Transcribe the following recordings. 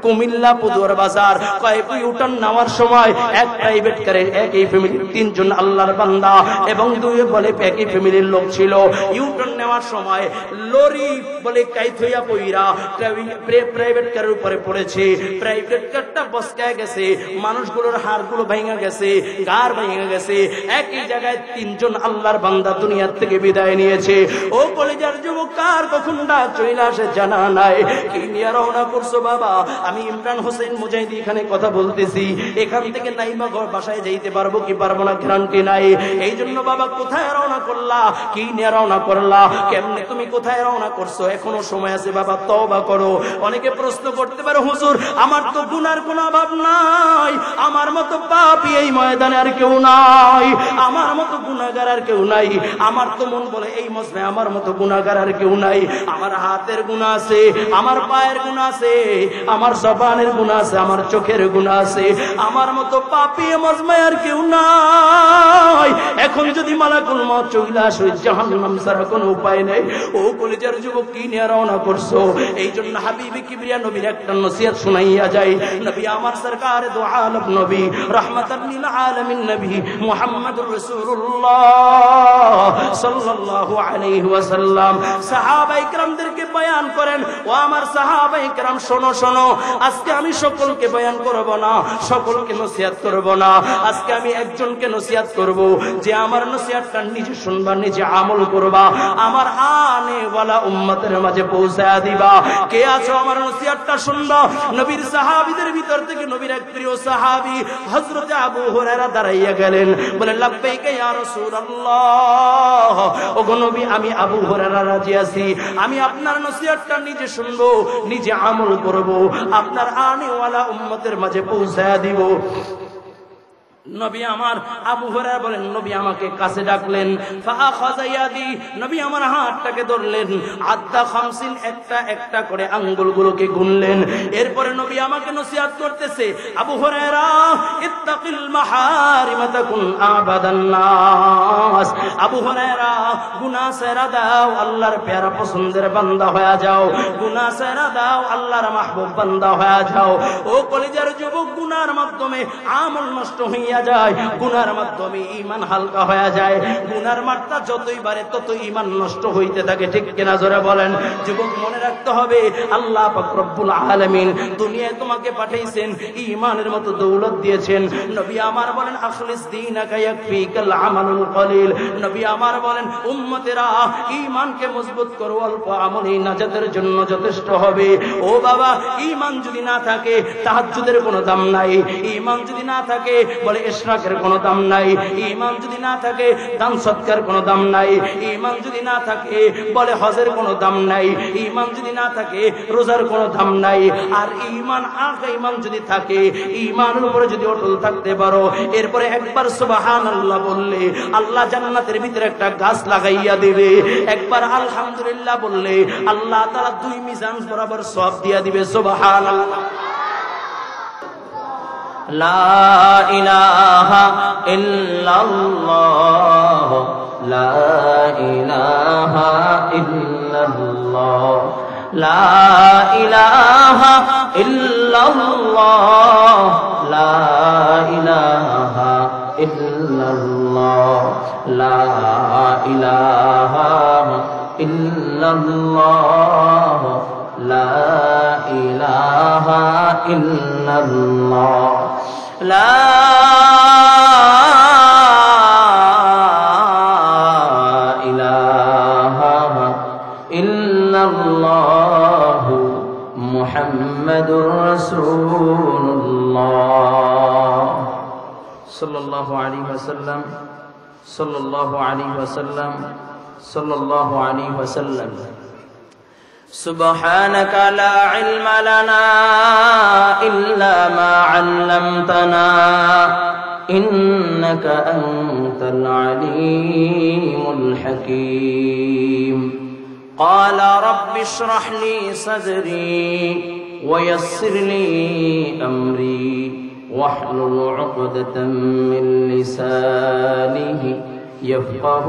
কুমিল্লা পদুয়ার বাজার ইউটার্ন নেওয়ার সময় এক প্রাইভেট কারে একই ফ্যামিলির তিনজন আল্লাহর বান্দা এবং দুই বলে একই ফ্যামিলির লোক ছিল। ইউটার্ন নেওয়ার সময় লরি বলে কাইথইয়া পইরা প্রাইভেট কারের উপরে পড়েছে। প্রাইভেট কারটা বসকায় গেছে, মানুষগুলোর হাড়গুলো ভেঙে গেছে, গার ভেঙে গেছে। একই জায়গায় তিনজন আল্লাহর বান্দা দুনিয়ার থেকে বিদায় নিয়েছে। ও কলেজের যুবক, কার কখন ডাক চলে আসে জানা নাই। কি নিয়ে রওনা করছো বাবা? আমি ইমরান হোসেন মুজাহিদি এখানে কথা বলতেছি। এখান থেকে নাইমা ঘর বাসায় যাইতে পারবো কি পারবো না গ্যারান্টি নাই। এই জন্য বাবা কোথায় রওনা করলা? কি নিয়ে রওনা করলা? কেমনে তুমি কোথায় রওনা করছো? এখনো সময় আছে বাবা, তওবা করো। অনেকে প্রশ্ন করতে পারে, হুজুর আমার তো গুনার কোনো অভাব নাই, আমার মতো পাপী এই ময়দানে আর কেউ নাই, আমার মতো গুনাহগার আর কেউ নাই। আমার তো মন বলে এই মজমায় আমার মতো গুনাহগার আর কেউ নাই। আমার হাতের গুনাহ আছে, আমার পায়ের গুনাহ আছে, আমার জবানের গুনাহ আছে, আমার চোখের গুনাহ আছে, আমার মতো পাপী মজমায় আর কেউ নাই। এখন যদি মালাকুল মউত চলে আসে, জাহান্নাম ছাড়া কোনো উপায় নেই। ও কলেজের যুবক, কি নিয়ে রওনা করছো? এই জন্য হাবিবে কিবরিয়া নবীর একটা নসিহত শুনাইয়া যায়। নবী আমার সরকার দো আলম নবী রাহমাতাল লিল আলামিন নবী মুহাম্মদুর রাসূলুল্লাহ সাল্লাল্লাহু আলাইহি ওয়াসাল্লাম সাহাবায়ে কেরামদেরকে বয়ান করেন, ও আমার সাহাবায়ে কেরাম শোনো শোনো, আজকে আমি সকলকে বয়ান করব না, সকলকে নসিহত করব না। আজকে আমি একজনকে নসিহত করব, যে আমার নসিহতটা নিজে শুনবা, নিজে আমল করবা, আমার আনে ওয়ালা উম্মতের মাঝে পৌঁছায়া দিবা। কে আছো আমার নসিহতটা শুনবা? নবীর সাহাবীদের ভিতর থেকে নবীর এক প্রিয় সাহাবী হযরত আবু হুরায়রা দাঁড়াইয়া গেলেন, বলেন লাব্বাইকা ইয়া রাসূলুল্লাহ। ওগো নবী, আমি আবু হুরায়রা রাজি আছি, আমি আপনার নসিহতটা নিজে শুনবো, নিজে আমল করব, আপনার আনে ওয়ালা উম্মতের মাঝে পৌঁছায়া দিব। নবী আমার আবু হুরায়রা বলেন, নবী আমাকে কাছে ডাকলেন, ফাআখাযা ইয়াদি, নবী আমার হাতটাকে ধরলেন, আদ্দা 50, একটা একটা করে আঙ্গুলগুলোকে গুনলেন। এরপরে নবী আমাকে নসিহত করতেছে, আবু হুরায়রা ইত্তাকিল মাহারিম তাকুন আবাদান নাস। আবু হুরায়রা, গুনাহ ছেড়ে দাও, আল্লাহর প্যারা পছন্দের বান্দা হয়ে যাও, গুনাহ ছেড়ে দাও, আল্লাহর মাহবুব বান্দা হয়ে যাও। ও কলিজার যুবক, গুনাহর মাধ্যমে আমল নষ্ট হইয়া যায়, গুনার মাধ্যমে ঈমান হালকা হয়ে যায়, গুনার মাত্রা যতই বাড়ে ততই ঈমান নষ্ট হইতে থাকে। ঠিক কিনা জোরে বলেন? যুবক মনে রাখতে হবে, আল্লাহ পাক রব্বুল আলামিন দুনিয়ায় তোমাকে পাঠাইছেন, ঈমানের মতো দৌলত দিয়েছেন। নবী আমার বলেন, আখলিস দীনাকা ইয়াকফিকাল আমালুল কলিল। নবী আমার বলেন, উম্মতেরা ঈমানকে মজবুত করো, অল্প আমলই নাজাতের জন্য যথেষ্ট হবে। ও বাবা, ঈমান যদি না থাকে তাহাজ্জুদের কোনো দাম নাই, ঈমান যদি না থাকে বলে ইশরাকের কোনো দাম নাই, ঈমান যদি না থাকে দান সৎকার কোনো দাম নাই, ঈমান যদি না থাকে বলে হজের কোনো দাম নাই, ঈমান যদি না থাকে রোজার কোনো দাম নাই। আর ঈমান যদি থাকে, ঈমানের উপরে যদি অটল থাকতে পারো, এরপরে একবার সুবহানাল্লাহ বললে আল্লাহ জান্নাতের ভিতরে একটা গাছ লাগাইয়া দিবে। একবার আলহামদুলিল্লাহ বললে আল্লাহ তাআলা 2 মিজান বরাবর সওয়াব দিয়া দিবে। সুবহানাল্লাহ। লা ইলাহা ইল্লাল্লাহ, লা ইলাহা ইল্লাল্লাহ, লা ইলাহা ইল্লাল্লাহ, লা ইলাহা ইল্লাল্লাহ, লা ইলাহা ইল্লাল্লাহ, লা ইলাহা ইল্লাল্লাহ, লা ইলাহা ইল্লাল্লাহ, মুহাম্মাদুর রাসূলুল্লাহ সাল্লাল্লাহু আলাইহি ওয়াসাল্লাম, সাল্লাল্লাহু আলাইহি ওয়াসাল্লাম, সাল্লাল্লাহু আলাইহি ওয়াসাল্লাম। سبحانك لا علم لنا إلا ما علمتنا إنك أنت العليم الحكيم. قال رب اشرح لي صدري ويسر لي أمري واحلل عقدة من لسانه يفقه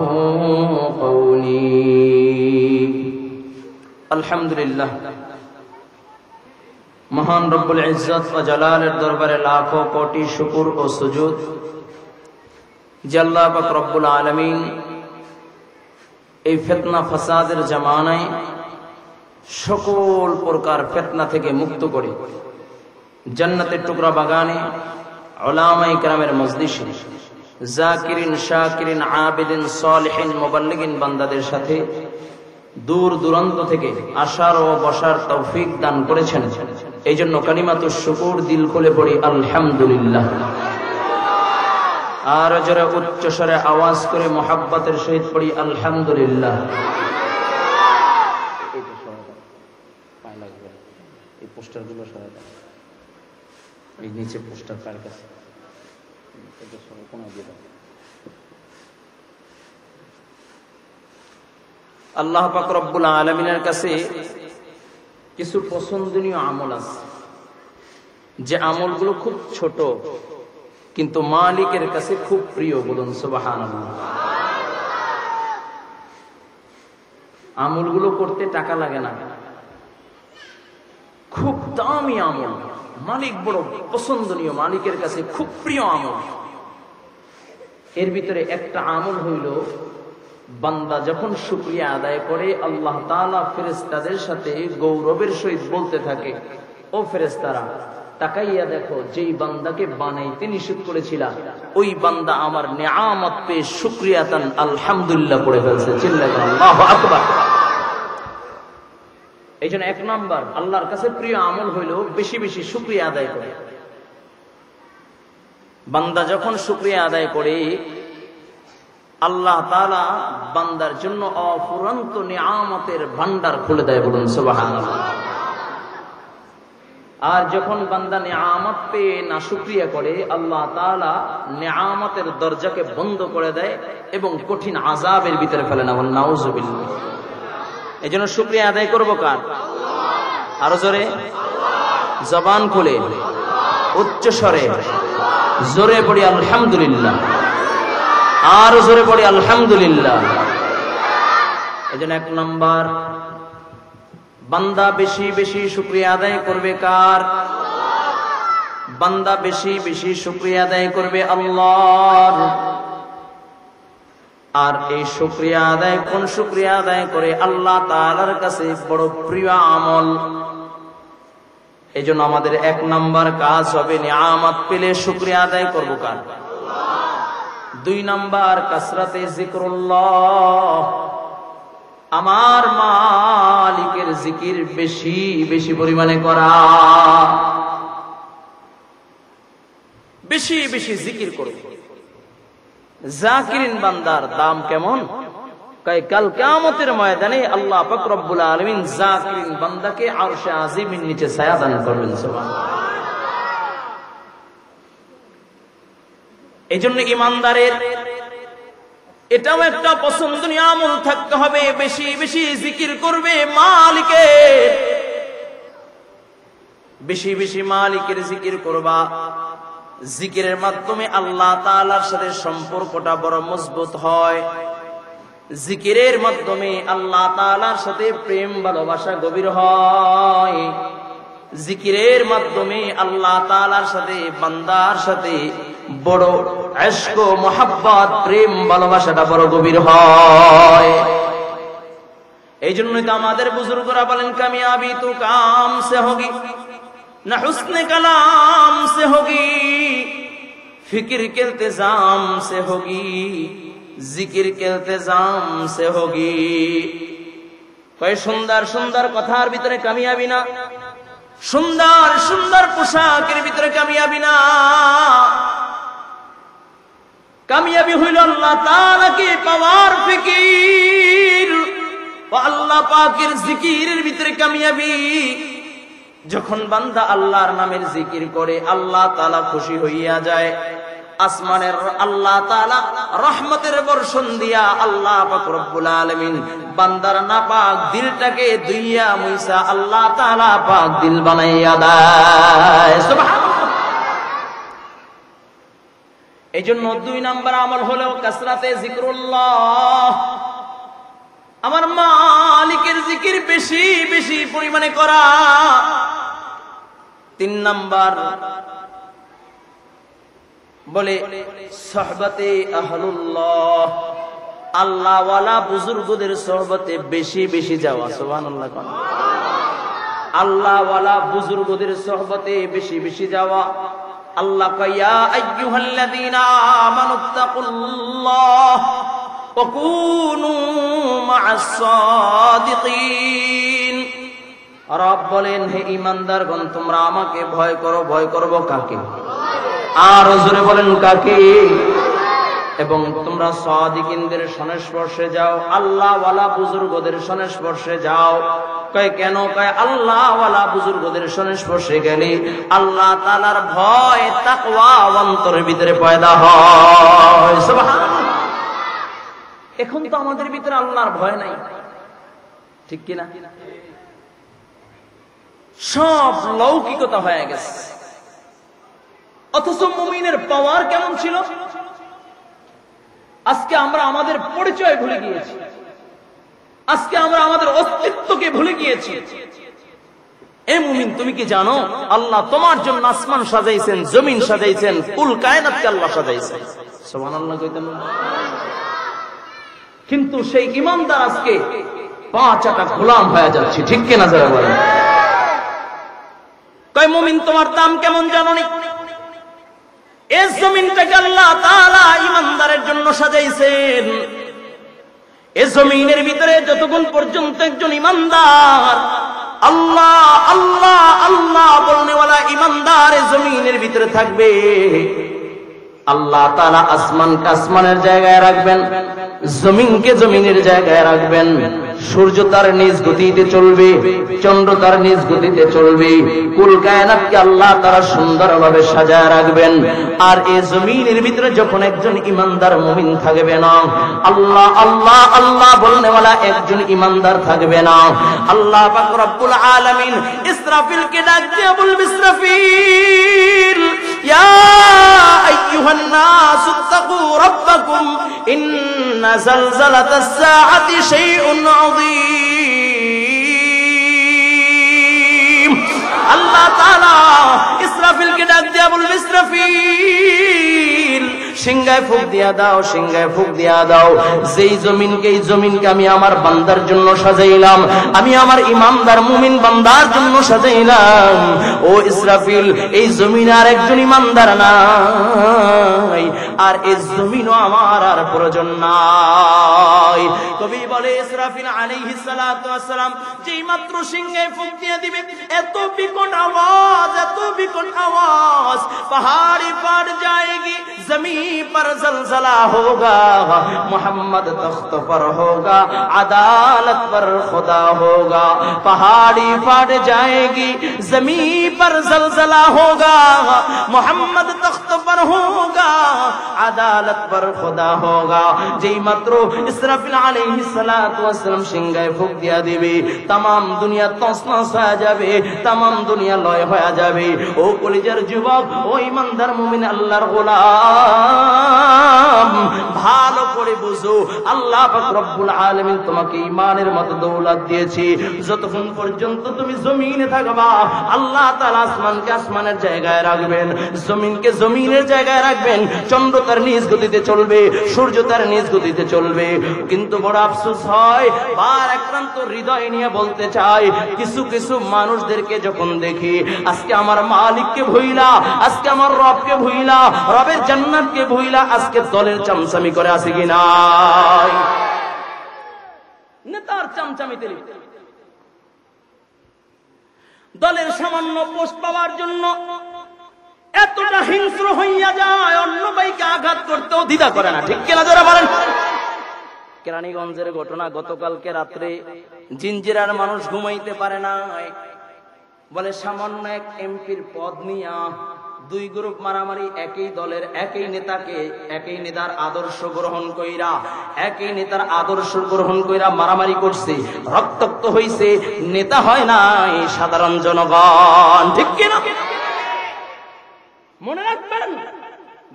قولي. আলহামদুলিল্লাহ, মহান রব্বুল ইজ্জত ও জালালের দরবারে লাখো কোটি শুকর ও সুজুদ যে আল্লাহ পাক রব্বুল আলামিন এই ফিতনা ফাসাদের জামানায় সকল প্রকার ফিতনা থেকে মুক্ত করে জান্নাতের টুকরা বাগানে উলামায়ে কেরামের মজলিসে জাকিরিন শাকিরিন আবিদিন সালিহিন মুবাল্লিগিন বান্দাদের সাথে দূর দূরান্ত থেকে আসার ও বসার তৌফিক দান করেছেন। এই জন্য কালিমাতুশ শুকর দিল খুলে পড়ি আলহামদুলিল্লাহ। আর যারা উচ্চ স্বরে আওয়াজ করে মোহাব্বতের সহিত পড়ি আলহামদুলিল্লাহ। এই পোস্টারগুলো সরাই দাও, এই নিচে পোস্টার কার কাছে আল্লাহ পাক রব্বুল আলামিনের কাছে কিছু পছন্দনীয় আমল আছে, যে আমলগুলো খুব ছোট কিন্তু মালিকের কাছে খুব প্রিয়। বলুন সুবহানাল্লাহ। আমলগুলো করতে টাকা লাগে না, খুব দামি আমল, মালিক বড় পছন্দনীয়, মালিকের কাছে খুব প্রিয় আমল। এর ভিতরে একটা আমল হইল, বান্দা যখন শুকরিয়া আদায় করে আল্লাহ তাআলা ফেরেশতাদের সাথে গৌরবের সহিত বলতে থাকে, ও ফেরেশতারা তাকাইয়া দেখো, যেই বান্দাকে বানাইতে নিষেধ করেছিলাম ওই বান্দা আমার নিয়ামত পেয়ে শুকরিয়াতান আলহামদুলিল্লাহ পড়ে ফেলছে। চিল্লাইয়া আল্লাহু আকবার। এই জন্য এক নাম্বার আল্লাহর কাছে প্রিয় আমল হইল বেশি বেশি শুকরিয়া আদায় করে। বান্দা যখন শুকরিয়া আদায় করে আল্লাহ তাআলা বান্দার জন্য অফুরন্ত নিয়ামতের ভান্ডার খুলে দেয়। বলুন সুবহানাল্লাহ। আর যখন বান্দা নিয়ামত পেয়ে না শুকরিয়া করে আল্লাহ তাআলা নিয়ামতের দরজাকে বন্ধ করে দেয় এবং কঠিন আযাবের ভিতরে ফেলে না। বলুন নাউযুবিল্লাহ। এই জন্য শুকরিয়া আদায় করবো কার? আরো জোরে, জবান খুলে উচ্চ স্বরে জোরে পড়ি আলহামদুলিল্লাহ। আরো জোরে পড়ি আলহামদুলিল্লাহ। এই জন্য এক নাম্বার বান্দা বেশি বেশি শুকরিয়া আদায় করবে কার? বান্দা বেশি বেশি শুকরিয়া আদায় করবে আল্লাহর। আর এই শুকরিয়া আদায় কোন শুকরিয়া আদায় করে আল্লাহ তাআলার কাছে বড় প্রিয় আমল। এই জন্য আমাদের এক নাম্বার কাজ হবে নিয়ামত পেলে শুকরিয়া আদায় করবো কার? দুই নাম্বার কাসরাতে জিক্রুল্লাহ, আমার মালিকের জিকির বেশি বেশি পরিমাণে করা। বেশি বেশি জিকির করো। জাকিরিন বান্দার দাম কেমন? কাল কিয়ামতের ময়দানে আল্লাহ পাক রব্বুল আলামিন জাকিরিন বান্দাকে আরশে আজিমের নিচে ছায়া দান করবেন। সুবহানাল্লাহ। এজন্য ইমানদারের এটাও একটা পছন্দনীয় আমল থাকতে হবে, বেশি বেশি জিকির করবে মালিকের। বেশি বেশি মালিকের জিকির করবা। জিকিরের মাধ্যমে আল্লাহ তাআলার সাথে সম্পর্কটা বড় মজবুত হয়। জিকিরের মাধ্যমে আল্লাহ তাআলার সাথে প্রেম ভালোবাসা গভীর হয়। জিকিরের মাধ্যমে আল্লাহ তাআলার সাথে বান্দার সাথে বড় ইশক ও মোহাব্বত, প্রেম ভালোবাসাটা বড় গভীর হয়। এই জন্যই তো আমাদের বুজুর্গরা বলেন, কামিয়াবি তো কাম সে হোগি না হুসনে কালাম সে হোগি, ফিকির কে ইলতিজাম সে হোগি, জিকির কে ইলতিজাম সে হোগি। কয় সুন্দর সুন্দর কথার ভিতরে কামিয়াবি না, সুন্দর সুন্দর পোশাকের ভিতরে কামিয়াবি না। কামিয়াবি হইল আল্লাহ তাআলাকে পাওয়ার ফিকির ও আল্লাহ পাকের জিকিরের ভিতরে কামিয়াবি। যখন বান্দা আল্লাহর নামের জিকির করে আল্লাহ তাআলা খুশি হইয়া যায়। আসমানের আল্লাহ তাআলা রহমতের বর্ষণ দিয়া আল্লাহ পাক রব্বুল আলামিন বান্দার নাপাক দিলটাকে ধুইয়া মুইসা আল্লাহ তাআলা পাক দিল বানাইয়া দেয়। সুবহানাল্লাহ। এই জন্য দুই নাম্বার আমল হলো কাসরাতে জিক্রুল্লাহ, আমার মালিকের জিকির বেশি বেশি পরিমাণে করা। তিন নাম্বার বলে সোহবতে আহলুল্লাহ, আল্লাহ ওয়ালা বুজুর্গদের সোহবতে বেশি বেশি যাওয়া। সুবহানাল্লাহ। আল্লাহ ওয়ালা বুজুর্গদের সোহবতে বেশি বেশি যাওয়া। আল্লাহ কয় ইয়া আইয়ুহাল্লাযীনা আমানুত্তাকুল্লাহ ওয়া কুনু মা'আস সাদিকিন। রব বলেন, হে ঈমানদারগণ, তোমরা আমাকে ভয় করো। ভয় করব কাকে? আর জোরে বলেন কাকে? এবং তোমরা সাদিকিনদের সংস্পর্শে যাও, আল্লাহ ওয়ালা বুজুর্গদের সংস্পর্শে যাও। কয় কেন? কয় আল্লাহ ওয়ালা বুজুর্গদের সংস্পর্শে গেলে আল্লাহ তাআলার ভয় তাকওয়া অন্তরের ভিতরে পয়দা হয়। সুবহানাল্লাহ। এখন তো আমাদের ভিতরে আল্লাহর ভয় নাই, ঠিক কিনা? সব লৌকিকতা হয়ে গেছে। অথচ মুমিনের পাওয়ার কেমন ছিল? আজকে আমরা আমাদের পরিচয় ভুলে গিয়েছি, আজকে আমরা আমাদের অস্তিত্বকে ভুলে গিয়েছি। এ মুমিন, তুমি কি জানো আল্লাহ তোমার জন্য আসমান সাজাইছেন, জমিন সাজাইছেন, কুল কায়নাতকে আল্লাহ সাজাইছেন। সুবহানাল্লাহ কইতেন। কিন্তু সেই ঈমানদার আজকে পাঁচটা গোলাম হয়ে যাচ্ছে, ঠিক কিনা যারা বলেন? কয় মুমিন, তোমার দাম কেমন জানো নি? এই জমিনটাকে আল্লাহ তাআলা ঈমানদারের জন্য সাজাইছেন। এই জমিনের ভিতরে যতক্ষণ পর্যন্ত একজন ঈমানদার আল্লাহ আল্লাহ আল্লাহ বলনেওয়ালা ঈমানদার এই জমিনের ভিতরে থাকবে, আল্লাহ তাআলা আসমানকে আসমানের জায়গায় রাখবেন, জমিনকে জমিনের জায়গায় রাখবেন। সূর্য তার নিজ গতিতে চলবে, চন্দ্র তার নিজ গতিতে চলবে, কুল কায়নাতকে আল্লাহ তাআলা সুন্দরভাবে সাজায় রাখবেন। আর এই জমিনের ভিতরে যখন একজন ঈমানদার মুমিন থাকবে না, আল্লাহ আল্লাহ আল্লাহ বলনেওয়ালা একজন ঈমানদার থাকবে না, আল্লাহ পাক রব্বুল আলামিন ইসরাফিলকে ডাক দিয়ে বলবে, ইসরাফিল ইয়া আইয়ুহান নাস ইত্তাকু রাব্বাকুম ইন্না যালযালাতাস সাআতি শাইউন আযীম। আল্লাহ তাআলা ইসরাফিলকে ডাক দিয়া বলবে, ইসরাফিল সিংহায় ফুঁক দিয়া দাও, সিংহায় ফুঁক দিয়া দাও। যেই জমিনকে, এই জমিনকে আমি আমার বান্দার জন্য সাজাইলাম, আমি আমার ঈমানদার মুমিন বান্দার জন্য সাজাইলাম। ও ইসরাফিল, এই জমিন আর একজন ঈমানদার নাই, আর এই জমিনও আমার আর প্রয়োজন নাই। কবি বলে, ইসরাফিল আলাইহিস সালাতু ওয়াস সালাম যেই মাত্র সিংহায় ফুঁক দিয়ে দিবে, এত বিকট আওয়াজ, এত বিকট আওয়াজ, পাহাড়ি ফাট जाएगी, जमीन पर जलजला होगा, मोहम्मद तख्त पर होगा, अदालत पर खुदा होगा। पहाड़ी फाट जाएगी, जमीन पर जलजला होगा, मोहम्मद तख्त पर होगा, अदालत पर खुदा होगा। যেই মাত্র ইসরাফিল আলাইহিস সালাতু ওয়াস সালাম সিংহায় ফুঁক দিয়া দিবে, तमाम দুনিয়া তছনছ হয়ে যাবে, तमाम দুনিয়া লয় হয়ে যাবে। ও কলিজার যুবক, ও ঈমানদার মুমিন আল্লাহর গোলাম, ভালো করে বুঝো, আল্লাহ পাক রব্বুল আলামিন তোমাকে ঈমানের মতো দৌলত দিয়েছে। যতক্ষণ পর্যন্ত তুমি জমিনে থাকবা, আল্লাহ তাআলা আসমানকে আসমানের জায়গায় রাখবেন, জমিনকে জমিনের জায়গায় রাখবেন। চন্দ্র তার নিজ গতিতে চলবে, সূর্য তার নিজ গতিতে চলবে। কিন্তু বড় আফসোস হয়, বার আক্রান্ত হৃদয় নিয়ে বলতে চাই, কিছু কিছু মানুষদেরকে যখন দেখি, আজকে আমার মালিককে ভুইলা, আজকে আমার রবকে ভুইলা, রবের জান্নাতকে ভুইলা আজকে দলের চামচামি করে আছে কি নাই? নেতার চামচামিতে দলের সামান্য পোস্ট পাওয়ার জন্য এতটা হিংস্র হইয়া যায়, অন্য ভাইকে আঘাত করতেও দ্বিধা করে না, ঠিক কিনা যারা বলেন? কেরানীগঞ্জের ঘটনা, গতকালকে রাত্রে জিঞ্জিরার মানুষ ঘুমাইতে পারে না, বলে সামান্য এক এমপির পদ নিয়া দুই গ্রুপ মারামারি, একই দলের একই নেতাকে, একই নেতার আদর্শ গ্রহণ কইরা, একই নেতার আদর্শ গ্রহণ কইরা মারামারি করছে, রক্তাক্ত হইছে, নেতা হয় নাই, সাধারণ জনগণ, ঠিক কিনা? মনে রাখবেন,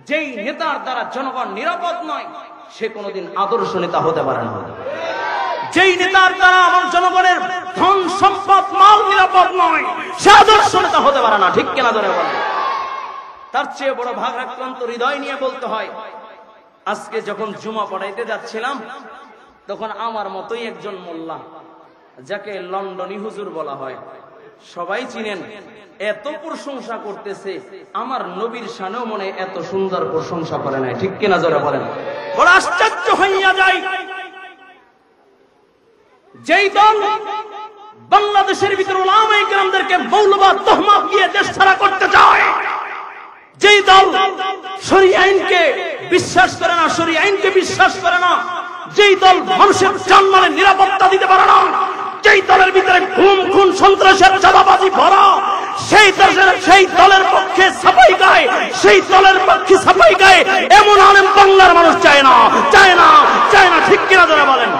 যেই নেতার দ্বারা জনগণ নিরাপদ নয়, সে কোনোদিন আদর্শ নেতা হতে পারে না। যেই নেতার দ্বারা আমার জনগণের ধন সম্পদ মাল নিরাপদ নয়, সে আদর্শ নেতা হতে পারে না। ঠিক কিনা ধরে বলেন? তার চেয়ে বড় ভারাক্রান্ত হৃদয় নিয়ে বলতে হয়, আজকে যখন জুমা পড়াইতে যাচ্ছিলাম তখন আমার মতোই একজন মোল্লা, যাকে লন্ডনী হুজুর বলা হয়, সবাই চিনেন, এত প্রশংসা করতেছে, আমার নবীর শানেও মনে এত সুন্দর প্রশংসা করে নাই। ঠিক কিনা জোরে বলেন? বড় আশ্চর্য হইয়া যায়। যেই দল বাংলাদেশের ভিতরে উলামায়ে কেরামদেরকে মৌলবাদ তহমত দিয়ে দেশ ছাড়া করতে চায়, যেই দল শরীয়ত আইনকে বিশ্বাস করে না, শরীয়ত আইনকে বিশ্বাস করে না, যেই দল মানুষের জানমালের নিরাপত্তা দিতে পারে না, যেই দলের ভিতরে খুন খুন সন্ত্রাসের চাঁদাবাজি ভরা, সেই দলের পক্ষে সাফাই গায়, সেই দলের পক্ষে সাফাই গায় এমন আলেম বাংলার মানুষ চায় না, চায় না, চায় না। ঠিক কিনা যারা বলেন?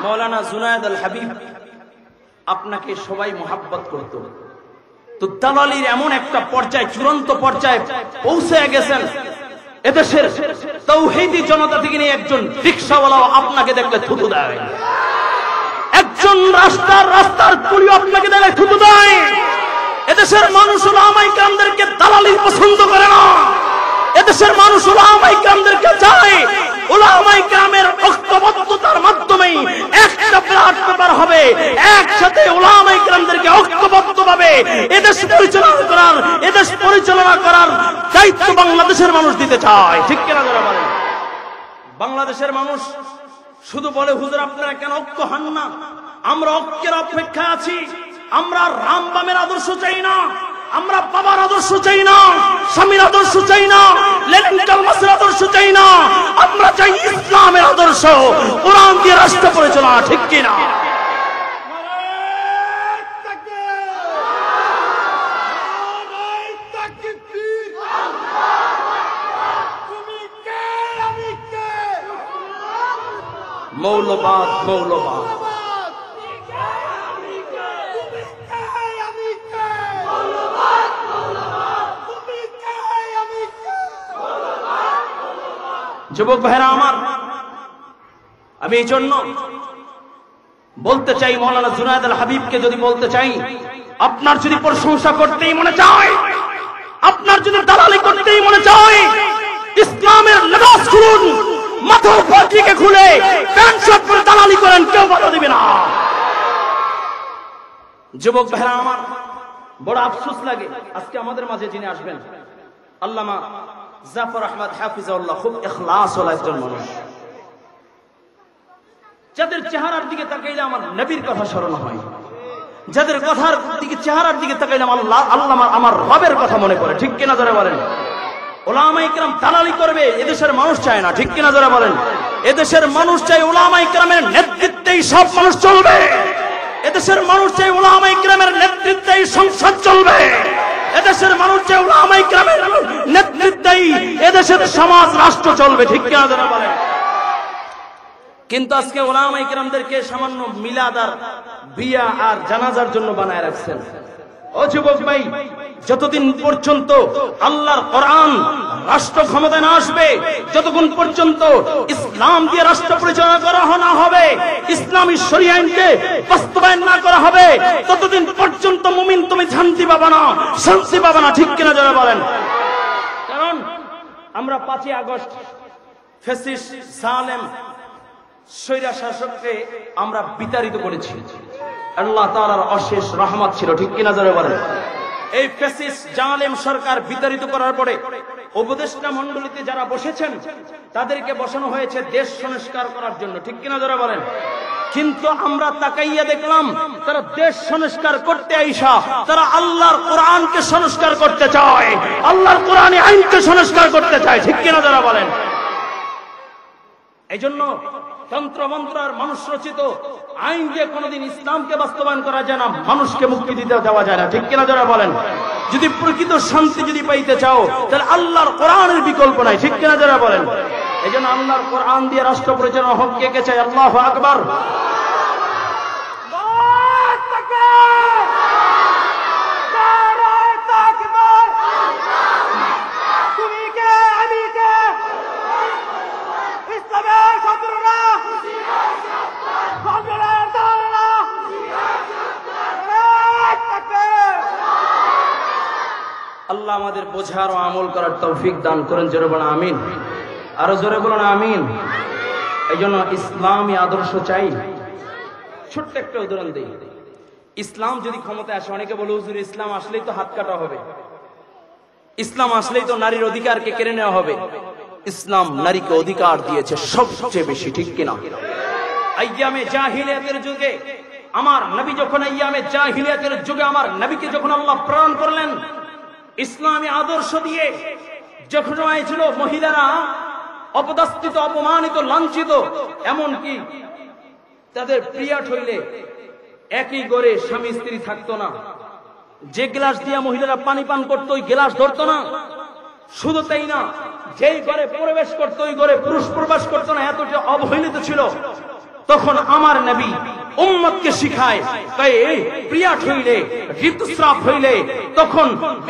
মৌলানা জুনায়েদ আল হাবিব, আপনাকে সবাই মোহাব্বত করত, তো দালালির এমন একটা পর্যায়ে, চূড়ান্ত পর্যায়ে পৌঁছে গেছেন, এদেশের তাওহীদি জনতা থেকে নিয়ে একজন রিকশাওয়ালাও আপনাকে দেখলে থুতু দেয়, একজন রাস্তার কুলিও আপনাকে দেখলে থুতু দেয়। এদেশের মানুষ উলামায়ে কেরামদেরকে দালালি পছন্দ করে না, এদেশের মানুষ উলামায়ে কেরামদেরকে চায়। উলামায়ে কেরামের ঐক্যবদ্ধতার মাধ্যমে একটা ব্লাড পেপার হবে, একসাথে উলামায়ে কেরামদেরকে ঐক্যবদ্ধভাবে এদেশ পরিচালনা করার দায়িত্ব বাংলাদেশের মানুষ দিতে চায়। ঠিক কিনা যারা বলেন? বাংলাদেশের মানুষ শুধু বলে, হুজুর আপনারা কেন ঐক্য হন না? আমরা ঐক্যের অপেক্ষায় আছি। আমরা রামবামের আদর্শ চাই না, আমরা বাবার আদর্শ চাই না, স্বামীর আদর্শ চাই না, লেনিন কালমাসের আদর্শ চাই না, আমরা চাই ইসলামের আদর্শ, কোরআন দিয়ে রাষ্ট্র পরিচালনা। ঠিক কিনা? মৌলবাদ, মৌলবাদ, যুবক ভাইরা আমার, আমি এই জন্য বলতে চাই, মৌলানা জুনায়েদ আল হাবিবকে যদি বলতে চাই, আপনার যদি প্রশংসা করতেই মনে চায়, আপনার যদি দালালি করতেই মনে চায়, ইসলামের লেবাস খুলুন, মাথার পাটিকে খুলে প্যান্ট শার্ট পরে দালালি করেন, কেউ বাধা দিবে না। যুবক ভাইরা আমার, বড় আফসোস লাগে, আজকে আমাদের মাঝে যিনি আসবেন, আল্লামা জাফর আহমদ হাফিজাহুল্লাহ, খুব ইখলাসওয়ালা একজন মানুষ, যাদের চেহারার দিকে তাকাইলে আমার নবীর কথা স্মরণ হয়, যাদের কথার দিকে, চেহারার দিকে তাকাইলে আমার রবের কথা মনে পড়ে। ঠিক কিনা যারা বলেন? উলামায়ে কেরাম দালালি করবে এদেশের মানুষ চায় না। ঠিক কিনা যারা বলেন? এদেশের মানুষ চাই উলামায়ে কেরামের নেতৃত্বেই সব মানুষ চলবে, এদেশের মানুষ চাই উলামায়ে কেরামের নেতৃত্বেই সংসদ চলবে, এদেশের মানুষ চাই উলামায়ে কেরামের নেতৃত্বেই এদেশের সমাজ রাষ্ট্র চলবে। ঠিক কিনা যারা বলেন? কিন্তু আজকে উলামায়ে কেরামদেরকে সামান্য মিলাদ আর বিয়া আর জানাজার জন্য বানায় রাখছেন। ও যুবক ভাই, যতদিন পর্যন্ত আল্লাহর কোরআন রাষ্ট্র ক্ষমতায় না আসবে, যতক্ষণ পর্যন্ত ইসলাম দিয়ে রাষ্ট্র পরিচালনা করা না হবে, ইসলামী শরীয়ত আইনকে বাস্তবায়ন না করা হবে, ততদিন পর্যন্ত মুমিন তুমি শান্তি পাবে না, শান্তি পাবে না। ঠিক কিনা যারা বলেন? কারণ আমরা 5ই আগস্ট ফ্যাসিস্ট জালেম স্বৈরা শাসককে আমরা বিতাড়িত করেছি, আল্লাহ তাআলার অশেষ রহমত ছিল। ঠিক কিনা যারা বলেন? এই ফ্যাসিস্ট জালেম সরকার বিতাড়িত করার পরে উপদেষ্টা মণ্ডলীতে যারা বসেছেন, তাদেরকে বসানো হয়েছে দেশ সংস্কার করার জন্য। ঠিক কিনা যারা বলেন? কিন্তু আমরা তাকাইয়া দেখলাম, তারা দেশ সংস্কার করতে আইসা তারা আল্লাহর কোরআনকে সংস্কার করতে চায়, আল্লাহর কোরআনী আইনকে সংস্কার করতে চায়। ঠিক কিনা যারা বলেন? এই জন্য তন্ত্রমন্ত্র আর মানুষ রচিত আইন দিয়ে কোনোদিন ইসলামকে বাস্তবায়ন করা যায় না, মানুষকে মুক্তি দিতে দেওয়া যায় না। ঠিক কিনা যারা বলেন? যদি প্রকৃত শান্তি যদি পাইতে চাও, তাহলে আল্লাহর কোরআনের বিকল্প নাই। ঠিক কিনা যারা বলেন? এজন্য আল্লাহর কোরআন দিয়ে রাষ্ট্র পরিচালনা হোক। কে কে চাই? আল্লাহু আকবার। আল্লাহ আমাদের বোঝার ও আমল করার তৌফিক দান করেন। জোরে বলেন আমিন। আরো জোরে বলেন আমিন। এই জন্য ইসলামী আদর্শ চাই। ছোট্ট একটা উদাহরণ দিই। ইসলাম যদি ক্ষমতায় আসে, অনেকে বলে হুজুর ইসলাম আসলেই তো হাত কাটা হবে, ইসলাম আসলেই তো নারীর অধিকারকে কেড়ে নেওয়া হবে। ইসলাম নারীকে অধিকার দিয়েছে সবচেয়ে বেশি, ঠিক কিনা? আইয়ামে জাহিলিয়াতের যুগে আমার নবী যখন আইয়ামে জাহিলিয়াতের যুগে আমার নবীকে যখন আল্লাহ প্রেরণ করলেন ইসলামী আদর্শ দিয়ে, যখন ছিল মহিলারা অপদস্থিত, অপমানিত, লাঞ্ছিত, এমনকি তাদের পিরিয়ড হইলে একই ঘরে স্বামী স্ত্রী থাকতো না। যে গ্লাস দিয়ে মহিলারা পানি পান করতো ওই গ্লাস ধরতো না। শুধু তাই না, যেই ঘরে প্রবেশ করতো ওই ঘরে পুরুষ প্রবেশ করতো না, এতটা অবহেলিত ছিল। তখন আমার নবী উম্মতকে শিখায়, তাই এই পিরিয়ড হইলে, ঋতুস্রাব হইলে তখন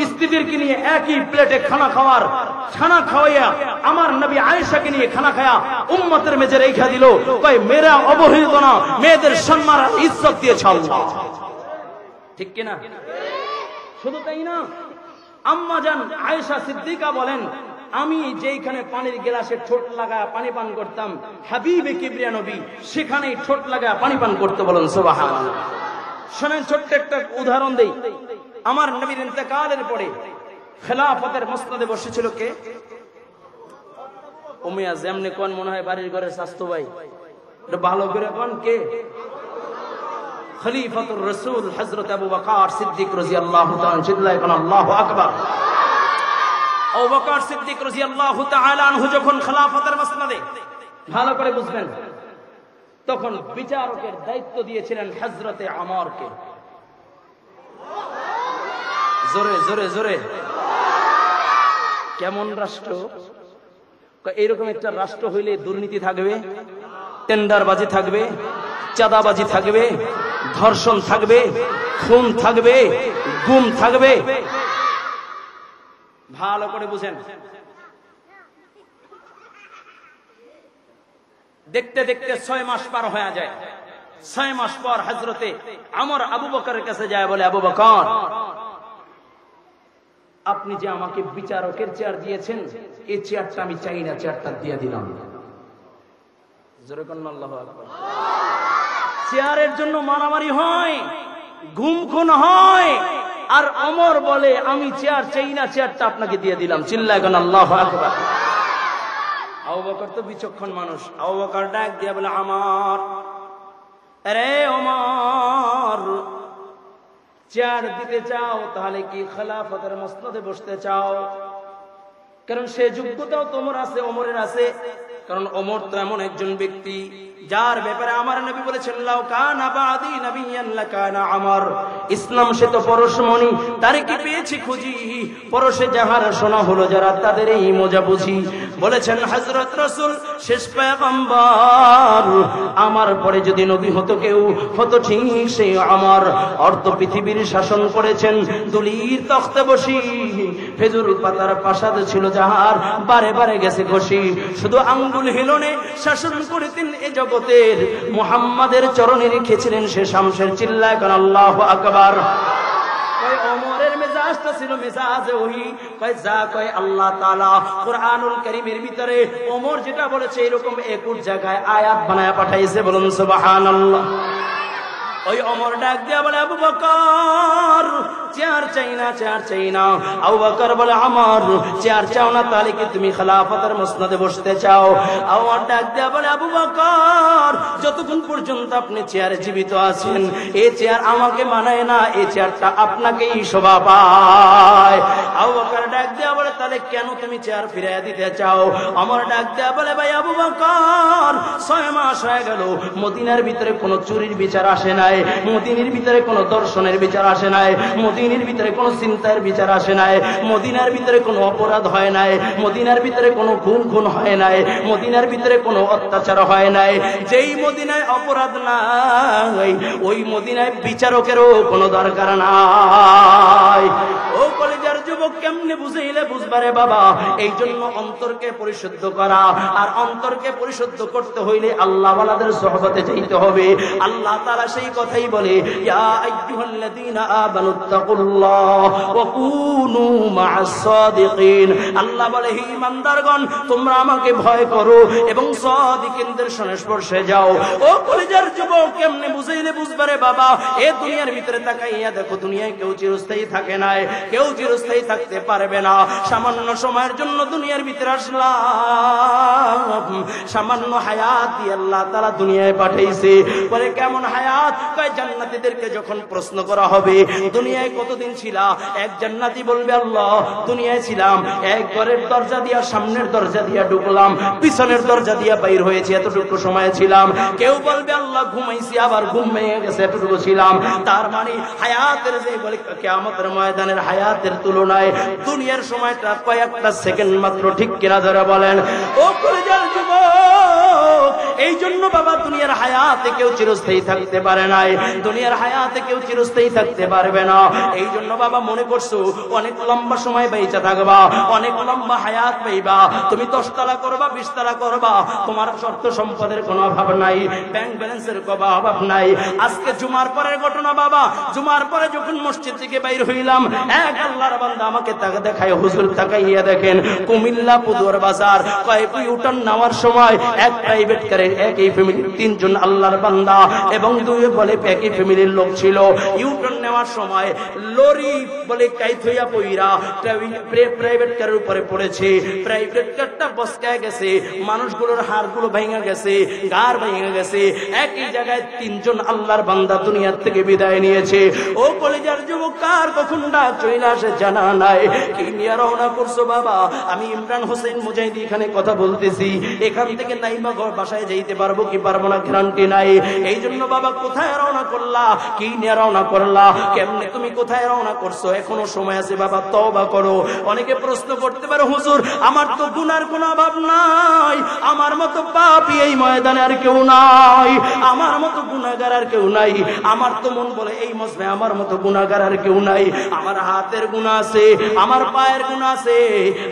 স্ত্রীদেরকে নিয়ে একই প্লেটে খানা খাওয়াইয়া আমার নবী আয়েশাকে নিয়ে খানা খায়া উম্মতের মেজে রেখা দিল। তাই মেয়েরা অবহেলিত না, মেয়েদের সম্মান আর ইজ্জত দিয়েছে আল্লাহ, ঠিক কিনা? শুধু তাই না, আম্মা জান আয়েশা সিদ্দিকা বলেন, আমি যেখানে পানির গ্লাসে ঠোঁট লাগায় পানি পান করতাম, হাবিবে কিবরিয়া নবী সেখানেই ঠোঁট লাগায় পানি পান করতে। বলেন সুবহানাল্লাহ। শুনেন, ছোট্ট একটা উদাহরণ দেই। আমার নবীর ইন্তেকালের পরে খেলাফতের মসনদে বসেছিল কে? উমিয়া। যেমনি কোন মনে হয় বাড়ির ঘরের স্বাস্থ্য ভাই, এটা ভালো করে কোন কে? খলিফাতুর রাসূল হযরত আবু বকর সিদ্দিক রাদিয়াল্লাহু তাআলা চিল্লায় কোন আল্লাহু আকবার। আবু বকর সিদ্দিক রাদিয়াল্লাহু তাআলা আনহু যখন খেলাফতের মসনদে, ভালো করে বুঝবেন, তখন বিচারকের দায়িত্ব দিয়েছিলেন হযরতে আমরকে। জোরে জোরে জোরে। কেমন রাষ্ট্র? এইরকম একটা রাষ্ট্র হইলে দুর্নীতি থাকবে, টেন্ডারবাজি থাকবে, চাঁদাবাজি থাকবে, ধর্ষণ থাকবে, খুন থাকবে, গুম থাকবে। ভালো করে বুঝেন। দেখতে দেখতে 6 মাস পার হয়ে যায়। 6 মাস পর হযরতে আমর আবু বকরের কাছে যায়, বলে আবু বকর, আপনি যে আমাকে বিচারকের চেয়ার দিয়েছেন, এই চেয়ারটা আমি চাই না, চেয়ারটা দিয়ে দিলাম। জোরে কোন আল্লাহু আকবার। চেয়ারের জন্য মারামারি হয়, গুম খুন হয়, আর ওমর বলে আমি চেয়ার চাই না, চেয়ারটা আপনাকে দিয়ে দিলাম। চিল্লায় কোন আল্লাহু আকবার। আবু বকর তো বিচক্ষণ মানুষ। আবু বকর ডাক দিয়ে বলে, আমর, আরে ওমর, চেয়ার দিতে চাও তাহলে কি খেলাফতের মসনদে বসতে চাও? কারণ সে যোগ্যতাও তোমার আছে, ওমরের আছে। কারণ ওমর তো এমন একজন ব্যক্তি যার ব্যাপারে আমার নবী বলেছেন, লাউ কানা বাদি নাবিয়ান লাকানা আমর। ইসলাম সে তো পরশমণি, তারে কি পেয়েছি খুঁজি, পরশে যাহার শোনা হলো যারা, তাদের এই মজা বুঝি। বলেছেন হযরত রাসূল শেষ পয়গম্বর, আমার পরে যদি নবী হতো কেউ, হতো ঠিক সেই আমর। অর্ধ পৃথিবীর শাসন করেছেন দুলির তখতে বসি, খেজুর পাতার প্রাসাদ ছিল যাহার, বারে বারে গেছে ঘষি। শুধু আঙ্গুল হিলনে শাসন করিতেন এ জগতের, মুহাম্মাদের চরণে রেখেছিলেন সে শামসের। চিল্লায় কান আল্লাহু আকবার। কয় ওমরের মেজাজটা ছিল মেজাজে ওহী, কয় যা কয় আল্লাহ তাআলা কুরআনুল কারীমের ভিতরে ওমর যেটা বলেছে এরকম 21 জায়গায় আয়াত বানায়া পাঠাইছে। বলুন সুবহানাল্লাহ। ওই ওমর ডাক দিয়া বলে, আবু বকর, চেয়ার চাই না, চেয়ার চাই না। আবু বকর বলে, আমর, চেয়ার চাও না তাহলে কি তুমি খেলাফতের মসনদে বসতে চাও? ওমর ডাক দিয়া বলে, আবু বকর, যতক্ষণ পর্যন্ত আপনি চেয়ারে জীবিত আছেন, এই চেয়ার আমাকে মানায় না, এই চেয়ারটা আপনাকেই শোভা পায়। আবু বকর ডাক দিয়া বলে, তাহলে কেন তুমি চেয়ার ফিরিয়ে দিতে চাও? ওমর ডাক দিয়া বলে, ভাই আবু বকর, 6 মাস হয়ে গেল মদিনার ভিতরে কোনো চুরির বিচার আসে নাই, মদিনার ভিতরে কোনো দর্শনের বিচার আসে নাই, মদিনার ভিতরে কোনো চিন্তার বিচার আসে নাই, মদিনার ভিতরে কোনো অপরাধ হয় নাই, মদিনার ভিতরে কোনো খুন হয় নাই, মদিনার ভিতরে কোনো অত্যাচার হয় নাই। যেই মদিনায় অপরাধ নাই ওই মদিনায় বিচারকেরও কোনো দরকার নাই। ও কলেজের যুবক, কেমনে বুঝাইলে বুঝবারে বাবা? এই জন্য অন্তরকে পরিশুদ্ধ করা, আর অন্তরকে পরিশুদ্ধ করতে হইলে আল্লাহ ওয়ালাদের সোহবতে যাইতে হবে। আল্লাহ তাআলা সেই কথাই বলে, ইয়া আইয়ুহাল্লাযীনা আমানুত্তাকুল্লাহ ওয়া কুনু মা'আস সাদিকিন। আল্লাহ বলে, হে ঈমানদারগণ, তোমরা আমাকে ভয় করো এবং সাদিকিনদের সংস্পর্শে যাও। ও কলিজার যুবক, কেমনে বুঝাইলে বুঝবারে বাবা? এ দুনিয়ার ভিতরে তাকাইয়া দেখো, দুনিয়ায় কেউ চিরস্থায়ী থাকে নাই, কেউ চিরস্থায়ী থাকতে পারবে না। সামান্য সময়ের জন্য দুনিয়ার ভিতরে আসলাম, সামান্য হায়াত দিয়ে আল্লাহ তাআলা দুনিয়ায় পাঠাইছে। বলে কেমন হায়াত? কয় জান্নাতীদেরকে যখন প্রশ্ন করা হবে দুনিয়ায় কতদিন ছিলা, এক জান্নাতি বলবে, আল্লাহ দুনিয়ায় ছিলাম এক ঘরের দরজা দিয়া সামনের দরজা দিয়া ঢুকলাম, পিছনের দরজা দিয়া বাইর হয়েছে, এতটুকু সময় ছিলাম। কেউ বলবে, আল্লাহ ঘুমাইছি, আবার ঘুম ভেঙে গেছে, এতটুকু ছিলাম। তার মানে হায়াতের যে বলে কিয়ামতের ময়দানের হায়াতের তুলনায় দুনিয়ার সময়টা কয়েকটা সেকেন্ড মাত্র, ঠিক কিনা যারা বলেন? ও কলিজার যুবক, এই জন্য বাবা দুনিয়ার হায়াতে কেউ চিরস্থায়ী থাকতে পারে নাই, দুনিয়ার হায়াতে কেউ চিরস্থায়ী থাকতে পারবে না। এই জন্য বাবা মনে করছো অনেক লম্বা সময় বেঁচে থাকবা, অনেক লম্বা হায়াত পাইবা, তুমি 10 তলা করবা, 20 তলা করবা, তোমার অর্থ সম্পদের কোনো অভাব নাই, ব্যাংক ব্যালেন্সের কোনো অভাব নাই। আজকে জুমার পরের ঘটনা বাবা, জুমার পরে যখন মসজিদ থেকে বাইর হইলাম, এক আল্লাহর বান্দা আমাকে দেখায়, হুজুর তাকাইয়া দেখেন, কুমিল্লা পুদুয়ার বাজার কয়েক ইউটার্ন নেওয়ার সময় এক প্রাইভেট কারের একই ফ্যামিলির 3 জন আল্লাহর বান্দা এবং 2 বলে একই ফ্যামিলির লোক ছিল। ইউটার্ন নেওয়ার সময় লরি বলে কাইত হইয়া পইরা প্রাইভেট কারের উপরে পড়েছে, প্রাইভেট কারটা বসকায় গেছে, মানুষগুলোর হাড়গুলো ভেঙে গেছে, গার ভেঙে গেছে। একই জায়গায় 3 জন আল্লাহর বান্দা দুনিয়ার থেকে বিদায় নিয়েছে। ও কলেজার যুবক, কার কখন ডাক চলে আসে জানা নাই। কি নিয়ে রওনা করছো বাবা? আমি ইমরান হোসেন মুজাহিদি এখানে কথা বলতেছি, এখান থেকে নাইবা ঘর বাসায় যাইতে পারবো কি পারবো না গ্যারান্টি নাই। এই জন্য বাবা কোথায় রওনা করলা, কি নিয়ে রওনা করলা, কেমনে তুমি কোথায় রওনা করছো? এখনো সময় আছে বাবা, তওবা করো। অনেকে প্রশ্ন করতে পারে, হুজুর আমার তো গুনার কোনো অভাব নাই, আমার মতো পাপী এই ময়দানে আর কেউ নাই, আমার মতো গুনাহগার আর কেউ নাই। আমার তো মন বলে এই মজমে আমার মতো গুনাহগার আর কেউ নাই। আমার হাতের গুনাহ আছে, আমার পায়ের গুনাহ আছে,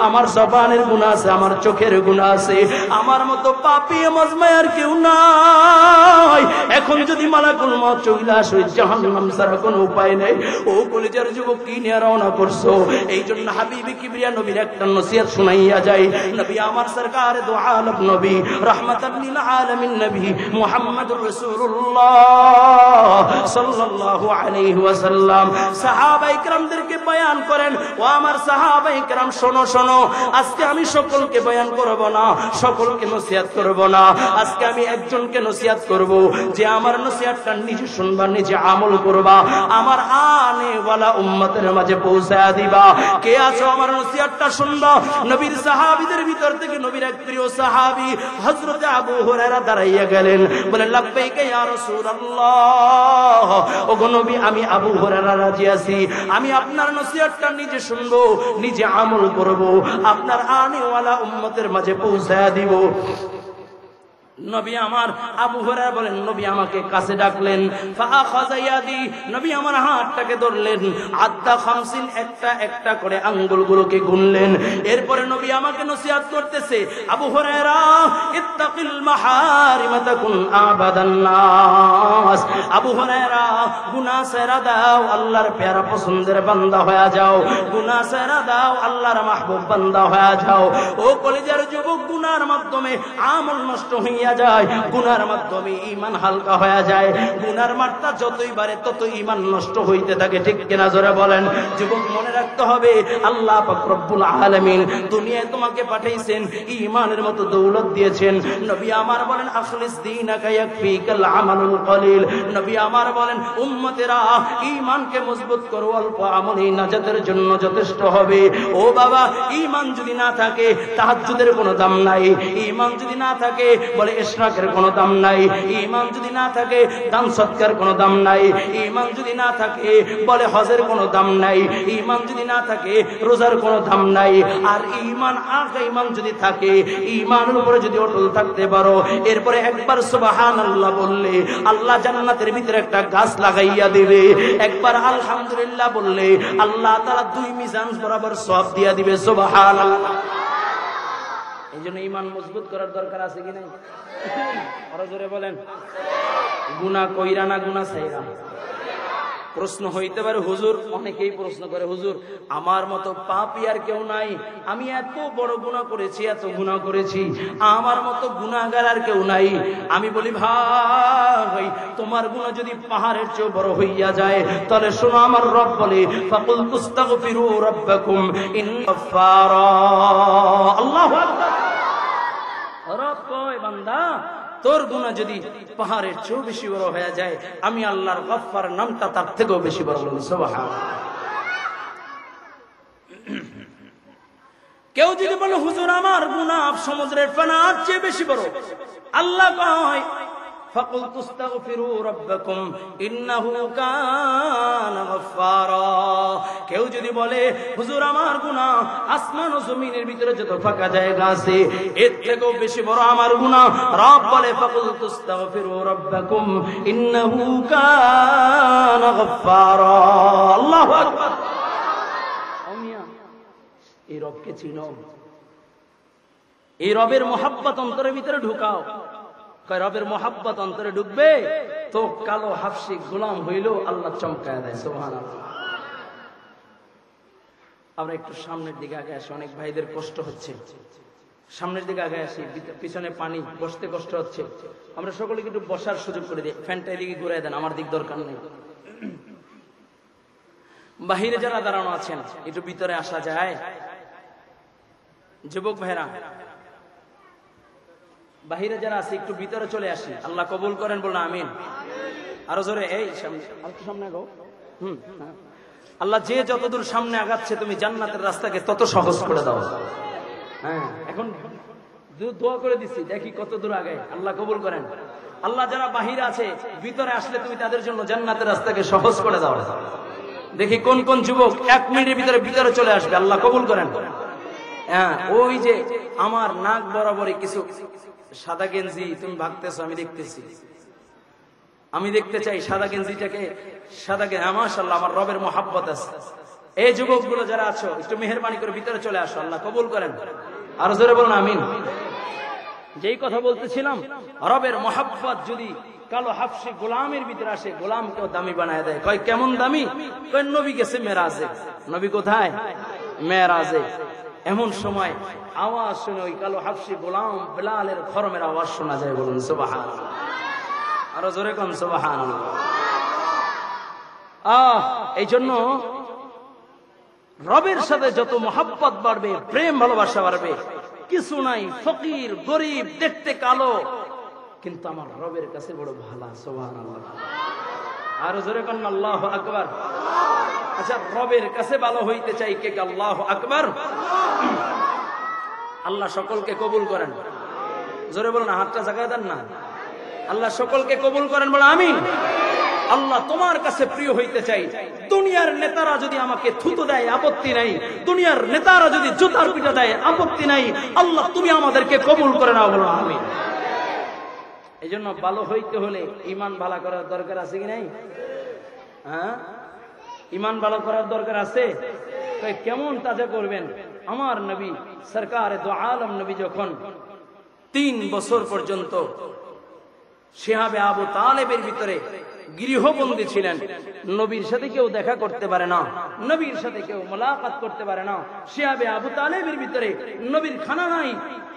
আমার জবানের গুনাহ আছে, আমার চোখের গুনাহ আছে, আমার মতো পাপী এই মজমে আর কেউ নাই। এখন যদি মালাকুল মউত চলে আসে, জাহান্নাম ছাড়া কোনো উপায় নেই। ও কলিজার যুবক, কি নিয়ে রওনা করছো? এই জন্য হাবিবে কিবরিয়া নবীর একটা নসিহত শুনাইয়া যায়। নবী আমার সরকার দো আলম নবী, রাহমাতাল লিল আলামিন নবী মুহাম্মদুর রাসূলুল্লাহ সাল্লাল্লাহু আলাইহি ওয়াসাল্লাম সাহাবায়ে কেরামদেরকে বয়ান করেন, ও আমার সাহাবায়ে কেরাম শোনো শোনো, আজকে আমি সকলকে বয়ান করব না, সকলকে নসিহত করব না। আজকে আমি একজনকে নসিহত করব, যে আমার নসিহতটা নিজে শুনবা, নিজে আমল করবা, আমার আনে ওয়ালা উম্মতের মাঝে পৌঁছায়া দিবা। কে আছো আমার নসিহতটা শুনবা? নবীর সাহাবীদের ভিতর থেকে নবীর এক প্রিয় সাহাবী হযরত আবু হুরায়রা দাঁড়াইয়া গেলেন, বলে লাব্বাইকা ইয়া রাসূলুল্লাহ, ওগো নবী আমি আবু হুরায়রা রাজি আছি, আমি আপনার নসিহতটা নিজে শুনবো, নিজে আমল করব, আপনার আনে ওয়ালা উম্মতের মাঝে পৌঁছায়া দিব। নবী আমার আবু হুরায়রা বলেন, নবী আমাকে কাছে ডাকলেন, ফাআখাযা ইয়াদি, নবী আমার হাতটাকে ধরলেন, আদ্দা 50, একটা একটা করে আঙ্গুলগুলোকে গুনলেন। এরপরে নবী আমাকে নসিহত করতেছে, আবু হুরায়রা ইত্তাকিল মাহারিম তাকুন আবাদান নাস, আবু হুরায়রা গুনাহ ছেড়ে দাও, আল্লাহর প্যারা পছন্দের বান্দা হয়ে যাও, গুনাহ ছেড়ে দাও, আল্লাহর মাহবুব বান্দা হয়ে যাও। ও কলিজার যুবক, গুনাহর মাধ্যমে আমল নষ্ট হইয়া যায়, গুনার মাধ্যমে ঈমান হালকা হয়ে যায়, গুনার মাত্রা যতই বাড়ে তত ঈমান নষ্ট হইতে থাকে, ঠিক কিনা জোরে বলেন? যুবক মনে রাখতে হবে, আল্লাহ পাক রব্বুল আলামিন দুনিয়ায় তোমাকে পাঠাইছেন, ঈমানের মতো দৌলত দিয়েছেন। নবী আমার বলেন, আখলিস দীনাকা ইয়াকফিকাল আমালুল কলিল, নবী আমার বলেন, উম্মতেরা ঈমানকে মজবুত করো, অল্প আমলই নাজাতের জন্য যথেষ্ট হবে। ও বাবা, ঈমান যদি না থাকে তাহাজ্জুদের কোনো দাম নাই, ঈমান যদি না থাকে বলে ইশরাকের কোনো দাম নাই। ঈমান যদি না থাকে দান সৎকার কোনো দাম নাই। ঈমান যদি না থাকে বলে হজের কোনো দাম নাই। ঈমান যদি না থাকে রোজার কোনো দাম নাই। আর ঈমান যদি থাকে, ঈমানের উপরে যদি অটল থাকতে পারো, এরপরে একবার সুবহানাল্লাহ বললে আল্লাহ জান্নাতের ভিতরে একটা গাছ লাগাইয়া দিবে। একবার আলহামদুলিল্লাহ বললে আল্লাহ তাআলা 2 মিজান বরাবর সওয়াব দিয়া দিবে। সুবহানাল্লাহ। এই জন্য ঈমান মজবুত করার দরকার আছে কি নাই? আরো জোরে বলেন। গুনাহ কইরা না গুনাহ ছাইরা? প্রশ্ন হইতে পারে হুজুর, অনেকেই প্রশ্ন করে হুজুর আমার মতো পাপী আর কেউ নাই, আমি এত বড় গুনাহ করেছি, এত গুনাহ করেছি, আমার মতো গুনাহগার আর কেউ নাই। আমি বলি ভাই তোমার গুনাহ যদি পাহাড়ের চেয়ে বড় হইয়া যায় তাহলে শোনো আমার রব বলে ফাকুল তুস্তাগফিরু রাব্বাকুম ইন্নাল্লাহা। আল্লাহু আকবার। রব কয় বান্দা তোর গুনাহ যদি পাহাড়ের চেয়েও বেশি বড় হয়ে যায় আমি আল্লাহর গফফার নামটা তার থেকেও বেশি বড় বলি। সুবহানাল্লাহ। কেউ যদি বলে হুজুর আমার গুনাহ সমুদ্রের ফেনার চেয়ে বেশি বড়, আল্লাহ কয় ফাকুল তুস্তাগফিরু রাব্বাকুম ইন্নাহু কানা গফফারা। কেউ যদি বলে হুজুর আমার গুনাহ আসমান ও জমিনের ভিতরে যত ফাঁকা জায়গা আছে এর থেকেও বেশি বড় আমার গুনাহ, রব বলে ফাকুল তুস্তাগফিরু রাব্বাকুম ইন্নাহু কানা গফফারা। আল্লাহু আকবার। আমিয়া এই রবকে চিনো, এই রবের মহব্বত অন্তরের ভিতরে ঢুকাও। রবের মহব্বত অন্তরে ঢুকবে তো কালো হাফসি গোলাম হইলেও আল্লাহ চমকায় দেয়। সুবহানাল্লাহ। আমরা একটু সামনের দিকে আগে আসি, অনেক ভাইদের কষ্ট হচ্ছে, সামনের দিকে আগে আসি, পিছনে পানি, বসতে কষ্ট হচ্ছে। আমরা সকলে একটু বসার সুযোগ করে দিই, ফ্যানটা এদিকে ঘুরাই দেন, আমার দিক দরকার নেই। বাহিরে যারা দাঁড়ানো আছেন একটু ভিতরে আসা যায়? যুবক ভাইরা বাহিরে যারা আছে একটু ভিতরে চলে আসি, আল্লাহ কবুল করেন, বলুন আমিন। আরো জোরে, এই সামনে গো। আল্লাহ যে যতদূর সামনে আগাচ্ছে তুমি জান্নাতের রাস্তাকে তত সহজ করে দাও। হ্যাঁ, এখন দোয়া করে দিচ্ছি, দেখি কত দূর আগায়, আল্লাহ কবুল করেন। আল্লাহ যারা বাহিরে আছে ভিতরে আসলে তুমি তাদের জন্য জান্নাতের রাস্তাকে সহজ করে দাও। দেখি কোন কোন যুবক 1 মিনিটের ভিতরে ভিতরে চলে আসবে, আল্লাহ কবুল করেন। হ্যাঁ, ওই যে আমার নাক বরাবরই কিছু সাদা গেঞ্জি তুমি ভাগতেছো, আমি দেখতেছি, আমি দেখতে চাই সাদা গেঞ্জিটাকে। সাদা গেঞ্জি মাশাআল্লাহ, আমার রবের মহব্বত আছে। এই যুবকগুলো যারা আছো একটু মেহেরবানি করে ভিতরে চলে আসো, আল্লাহ কবুল করেন। আরো জোরে বলুন আমিন। যেই কথা বলতেছিলাম, রবের মহব্বত যদি কালো হাফসি গোলামের ভিতরে আসে, গোলামকেও দামি বানায় দেয়। কয় কেমন দামি? কয় নবী গেছে মেরাজে। নবী কোথায়? মেরাজে। এমন সময় আওয়াজ শুনে ওই কালো হাফসি গোলাম বেলালের খরমের আওয়াজ শোনা যায়। বলুন সুবহানাল্লাহ। আরো জোরে কোন সুবহানাল্লাহ। এই জন্য রবের সাথে যত মহব্বত বাড়বে, প্রেম ভালোবাসা বাড়বে, কিছু নাই, ফকির গরিব দেখতে কালো, কিন্তু আমার রবের কাছে বড় ভালো। সুবহানাল্লাহ। আরো জোরে কোন আল্লাহু আকবার। আচ্ছা, রবের কাছে ভালো হইতে চাই কে কে? আল্লাহু আকবার। আল্লাহ সকলকে কবুল করেন। জোরে বলুন, হাতটা জাগায় দেন না। আল্লাহ সকলকে কবুল করেন, বলে আমিন। আল্লাহ তোমার কাছে প্রিয় হইতে চাই। দুনিয়ার নেতারা যদি আমাকে থুতু দেয় আপত্তি নাই, দুনিয়ার নেতারা যদি জুতার পিটা দেয় আপত্তি নাই, আল্লাহ তুমি আমাদেরকে কবুল করে নাও, বলো আমিন। এই জন্য ভালো হইতে হলে ঈমান ভালো করার দরকার আছে কি নাই? হ্যাঁ, ঈমান ভালো করার দরকার আছে। কেমন তাজা করবেন? আমার নবী সরকার দো আলম নবী যখন 3 বছর পর্যন্ত শিহাবে আবু তালেবের ভিতরে গৃহবন্দী ছিলেন, নবীর সাথে কেউ দেখা করতে পারে না, নবীর সাথে কেউ মোলাকাত করতে পারে না। শিহাবে আবু তালেবের ভিতরে নবীর খানা নাই,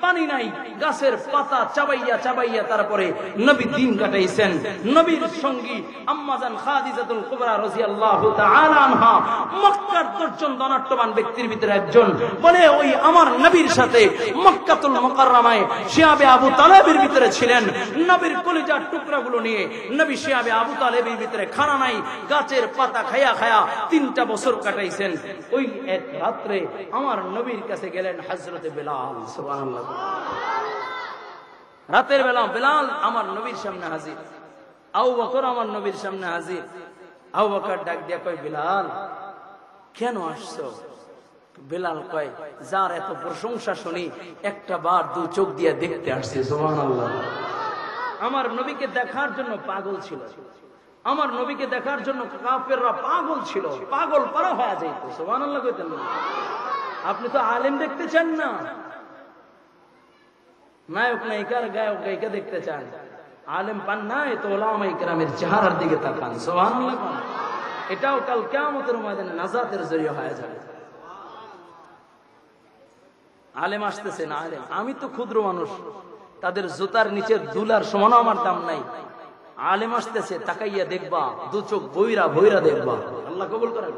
পানি নাই, গাছের পাতা চাবাইয়া চাবাইয়া তারপরে নবী দিন কাটাইছেন। নবীর সঙ্গী আম্মাজান খাদিজাতুল কুবরা রাদিয়াল্লাহু তাআলা আনহা মক্কার 10 জন ধনাঢ্যবান ব্যক্তির ভিতরে একজন। বলে ওই আমার নবীর সাথে মক্কাতুল মুকাররমায় শিহাবে আবু তালেবের ভিতরে ছিলেন। নবীর কলিজার টুকরাগুলো নিয়ে নবী শিহাবে আবু তালেবের ভিতরে খানা নাই, গাছের পাতা খায়া খায়া 3টা বছর কাটাইছেন। ওই এক রাত্রে আমার নবীর কাছে গেলেন হযরতে বেলাল। সুবহানাল্লাহ। রাতের বেলা বেলাল আমার নবীর সামনে হাজির, আবু বকর আমার নবীর সামনে হাজির। আবু বকর ডাক দিয়া কয়, বেলাল কেন আসছো? বেলাল কয়, যার এত প্রশংসা শুনি একটা বার দু চোখ দিয়ে দেখতে আসছে। সুবহানাল্লাহ। আমার নবীকে দেখার জন্য পাগল ছিল, আমার নবীকে দেখার জন্য কাফেররা পাগল ছিল, পাগল পারা হয়ে যাইতো। সুবহানাল্লাহ কইতেন না? আপনি তো আলেম দেখতে চান না, নায়ক নায়িকার গায়ক গায়িকা দেখতে চান, আলেম পান নাই তো ওলামায়ে কেরামের চেহারার দিকে তাকান। সুবহানাল্লাহ। এটাও কাল কিয়ামতের ময়দানে নাজাতের জরিয়া হয়ে যাবে। আলেম আসতেছে না, আলেম আমি তো ক্ষুদ্র মানুষ, তাদের জুতার নিচের দুলার সমান আমার দাম নাই। আলেম আসতেছে, তাকাইয়া দেখবা, দু চোখ বইরা বইরা দেখবা। আল্লাহ কবুল করেন।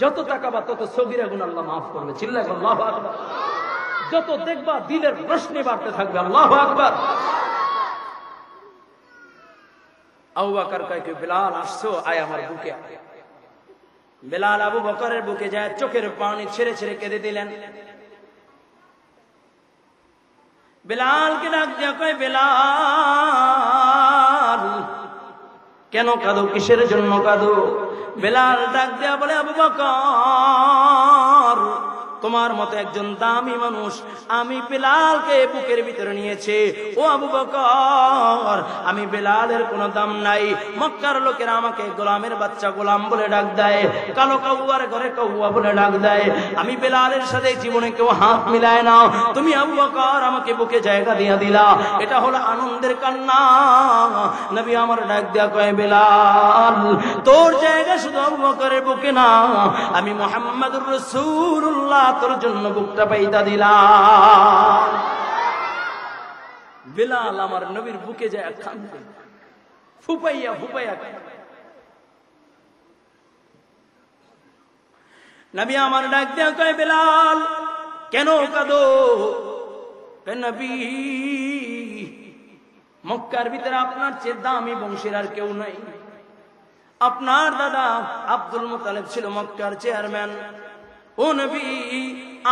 যত তাকাবা তত সগীরা গুনাহ আল্লাহ মাফ করবে। চিল্লায় আল্লাহু আকবার। যত দেখবা দিলের রোশনি বাড়তে থাকবে। আল্লাহু আকবার। আবু বকর কয়, বেলাল আসছো, আয় আমার বুকে। বেলাল আবু বকরের বুকে যায়, চোখের পানি ছেড়ে ছেড়ে কেঁদে দিলেন। বেলালকে ডাক দিয়া কয়, বেলাল কেন কাঁদো, কিসের জন্য কাঁদো? বেলাল ডাক দিয়া বলে, আবু বকর তোমার মতো একজন দামি মানুষ আমি বেলালকে বুকের ভিতরে নিয়েছে। ও আবু বকর, আমি বেলালের কোনো দাম নাই। মক্কার লোকেরা আমাকে গোলামের বাচ্চা গোলাম বলে ডাক দেয়, কালো কাউয়ার ঘরে কাউয়া বলে ডাক দেয়। আমি বেলালের সাথে জীবনে কেউ হাত মিলায় না। তুমি আবু বকর আমাকে বুকে জায়গা দিয়া দিলা, এটা হলো আনন্দের কান্না। নবী আমার ডাক দিয়া কয়, বেলাল তোর জায়গা শুধু আবু বকরের বুকে না, আমি মুহাম্মদুর রাসূলুল্লাহ তোর জন্য বুকটা পাইতা দিলাম। বেলাল আমার নবীর বুকে যায় কাঁদে, ফুপাইয়া ফুপাইয়া কাঁদে। নবী আমার ডাক দিয়া কয়, বেলাল কেন কাঁদো? নবী মক্কার ভিতরে আপনার চেয়ে দামি বংশের আর কেউ নাই। আপনার দাদা আব্দুল মুত্তালিব ছিল মক্কার চেয়ারম্যান। ও নবী,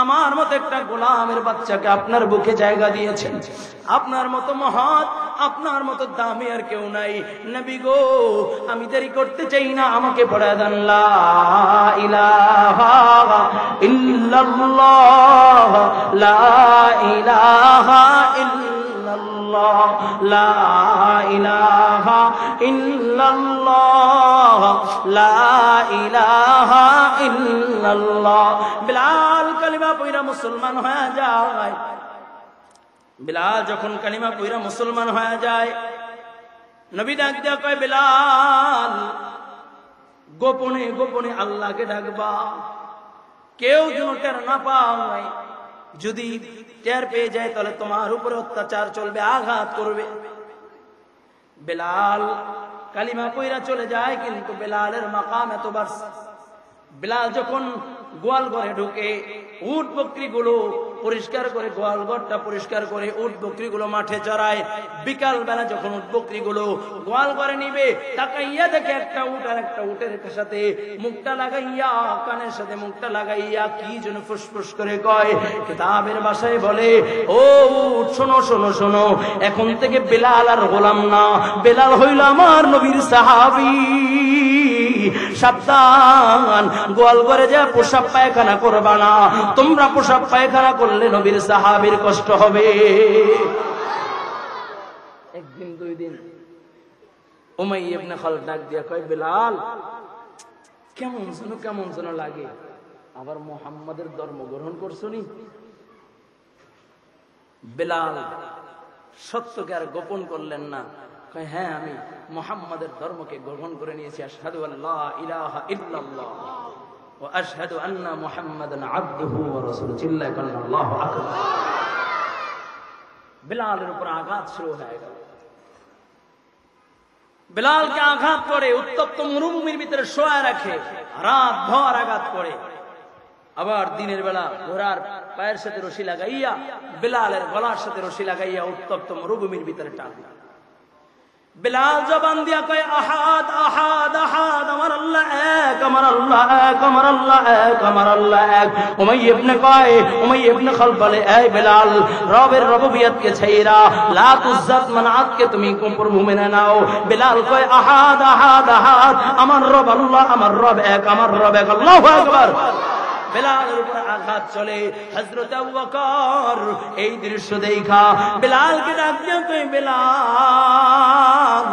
আমার মতো একটা গোলামের বাচ্চাকে আপনার বুকে জায়গা দিয়েছেন। আপনার মতো মহৎ, আপনার মতো দামি আর কেউ নাই। নবী গো, আমি দেরি করতে চাই না, আমাকে পড়ায় দেন লা ইলাহা ইল্লাল্লাহ, লা ইলাহা ইল্লাল্লাহ, লা ইলাহা ইল্লাল্লাহ, লা ইলাহা ইল্লাল্লাহ। বেলাল কালিমা পয়রা মুসলমান হয়ে যায়। বেলাল যখন কালিমা পয়রা মুসলমান হয়ে যায়, নবী ডাক দিয়া কয়, বেলাল গোপনে গোপনে আল্লাহকে ডাকবা, কেউ যেন টের না পায়। যদি টের পেয়ে যায় তাহলে তোমার উপরে অত্যাচার চলবে, আঘাত করবে। বেলাল কালিমা পয়রা চলে যায়, কিন্তু বেলালের মাকাম এত বাড়ছে। বেলাল যখন গোয়াল ঘরে ঢুকে, উট বকরি গুলো পরিষ্কার করে, গোয়াল ঘরটা পরিষ্কার করে উট বকরি গুলো মাঠে চড়ায়। বিকাল বেলা যখন উট বকরি গুলো গোয়াল ঘরে নিবে, তাকাইয়া দেখে একটা উট আর একটা উটের সাথে মুখটা লাগাইয়া, কানের সাথে মুখটা লাগাইয়া কি যেন ফুসফুস করে কয়। কিতাবের ভাষায় বলে, ও উট শোনো শোনো শোনো, এখন থেকে বেলাল আর গোলাম না, বেলাল হইল আমার নবীর সাহাবী। সাবধান, গোয়াল ঘরে যা পোশাক পায়খানা করবা না। তোমরা পোশাক পায়খানা করলে নবীর সাহাবীর কষ্ট হবে। একদিন দুই দিন উমাইয়া ইবনে খালদ ডাক দিয়া কয়, বেলাল কেমন যেন লাগে, আবার মুহাম্মাদের ধর্ম গ্রহণ করছো নি? বেলাল সত্যকে আর গোপন করলেন না, কয়, হ্যাঁ আমি মুহাম্মাদের ধর্মকে গ্রহণ করে নিয়েছি। আশহাদু আল্লা ইলাহা ইল্লাল্লাহ ওয়া আশহাদু আন্না মুহাম্মাদান আবদুহু ওয়া রাসূলুহু। চিল্লায় বলেন আল্লাহু আকবার। বেলালের উপর আঘাত শুরু হয়ে গেল। বেলালকে আঘাত করে উত্তপ্ত মরুভূমির ভিতরে শোয়া রাখে, রাত ভর আঘাত করে। আবার দিনের বেলা ঘোড়ার পায়ের সাথে রশি লাগাইয়া, বেলালের গলার সাথে রশি লাগাইয়া উত্তপ্ত মরুভূমির ভিতরে টানে। বেলাল জবান দিয়া কয় আহাদ আহাদ আহাদ, আমার আল্লাহ এক, আমার আল্লাহ এক, আমার আল্লাহ এক, আমার আল্লাহ এক। উমাইয়া ইবনে কয়, উমাইয়া ইবনে খালফ বলে, এই বেলাল, রবের রবুবিয়তকে ছাইরা লাত উজ্জাত মানাতকে তুমি প্রভু মেনে নাও। বেলাল কয় আহাদ আহাদ আহাদ, আমার রব আল্লাহ, আমার রব এক, আমার রব এক, আল্লাহু আকবার। বেলালের উপর আঘাত চলে। হযরত আবু বকর এই দৃশ্য দেখা বেলালকে ডাক দিয়ে কই, বেলাল,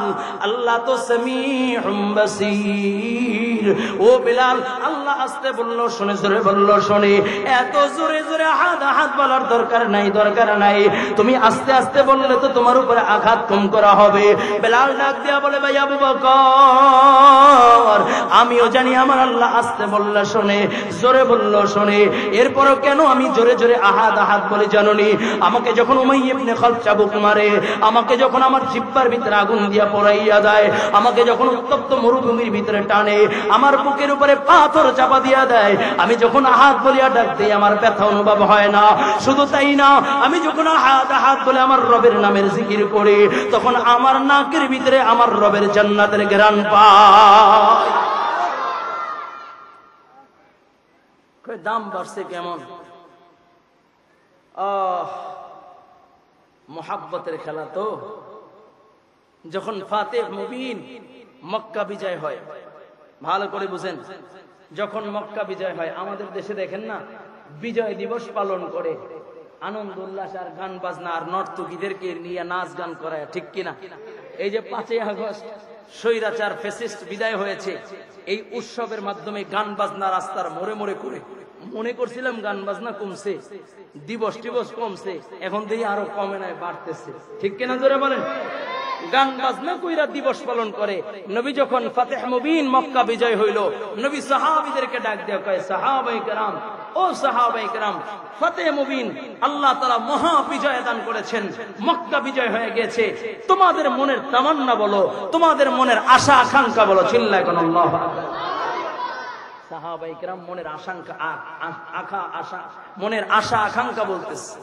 আল্লাহ তো সামিউম বাসীর। ও বেলাল, আল্লাহ আস্তে বললো শুনে, জোরে বললো শুনে। এত জোরে জোরে আহাদ আহাদ বলার দরকার নাই, দরকার নাই। তুমি আস্তে আস্তে বললে তো তোমার উপরে আঘাত কম করা হবে। বেলাল ডাক দিয়া বলে, ভাই আবু বকর, আমিও জানি আমার আল্লাহ আস্তে বললে শুনে, জোরে বললো শোনে। এরপরও কেন আমি জোরে জোরে আহাদ আহাদ বলে জানুনি? আমাকে যখন উমাইয়া ইবনে খালফ চাবুক মারে, আমাকে যখন আমার জিহ্বার ভিতরে আগুন দিয়া পোড়াইয়া দেয়, আমাকে যখন উত্তপ্ত মরুভূমির ভিতরে টানে, আমার বুকের উপরে পাথর চাপা দিয়া দেয়, আমি যখন আহাদ বলিয়া ডাক দিই আমার ব্যথা অনুভব হয় না। শুধু তাই না, আমি যখন আহাদ আহাদ বলে আমার রবের নামের জিকির করি, তখন আমার নাকের ভিতরে আমার রবের জান্নাতের ঘ্রাণ পায়। দাম বাড়ছে কেমন? মোহাব্বতের খেলা তো। যখন ফাতেহ মুবিন মক্কা বিজয় হয়, ভালো করে বুঝেন, যখন মক্কা বিজয় হয়, আমাদের দেশে দেখেন না বিজয় দিবস পালন করে, আনন্দ উল্লাস আর গান বাজনা আর নর্তকীদেরকে নিয়ে নাচ গান করায়, ঠিক কিনা? এই যে 5ই আগস্ট স্বৈরাচার ফ্যাসিস্ট বিদায় হয়েছে, এই উৎসবের মাধ্যমে গান বাজনা রাস্তার মোড়ে মোড়ে করে, মনে করছিলাম গান বাজনা কমছে, দিবস টিবস কমছে, এখন দেখি আরো কমে নাই, বাড়তেছে, ঠিক কিনা জোরে বলেন? গান বাজনা কইরা দিবস পালন করে। নবী যখন ফাতেহ মুবিন মক্কা বিজয় হইল, নবী সাহাবীদেরকে ডাক দেয়া কয়, সাহাবায়ে কেরাম, ও সাহাবায়ে কেরাম, ফাতেহ মুবিন আল্লাহ তাআলা মহা বিজয় দান করেছেন, মক্কা বিজয় হয়ে গেছে, তোমাদের মনের তামান্না বলো, তোমাদের মনের আশা আকাঙ্ক্ষা বলো। চিল্লায় কোন আল্লাহু আকবার। সাহাবায়ে কেরাম মনের মনের আশা আকাঙ্ক্ষা বলতেছে,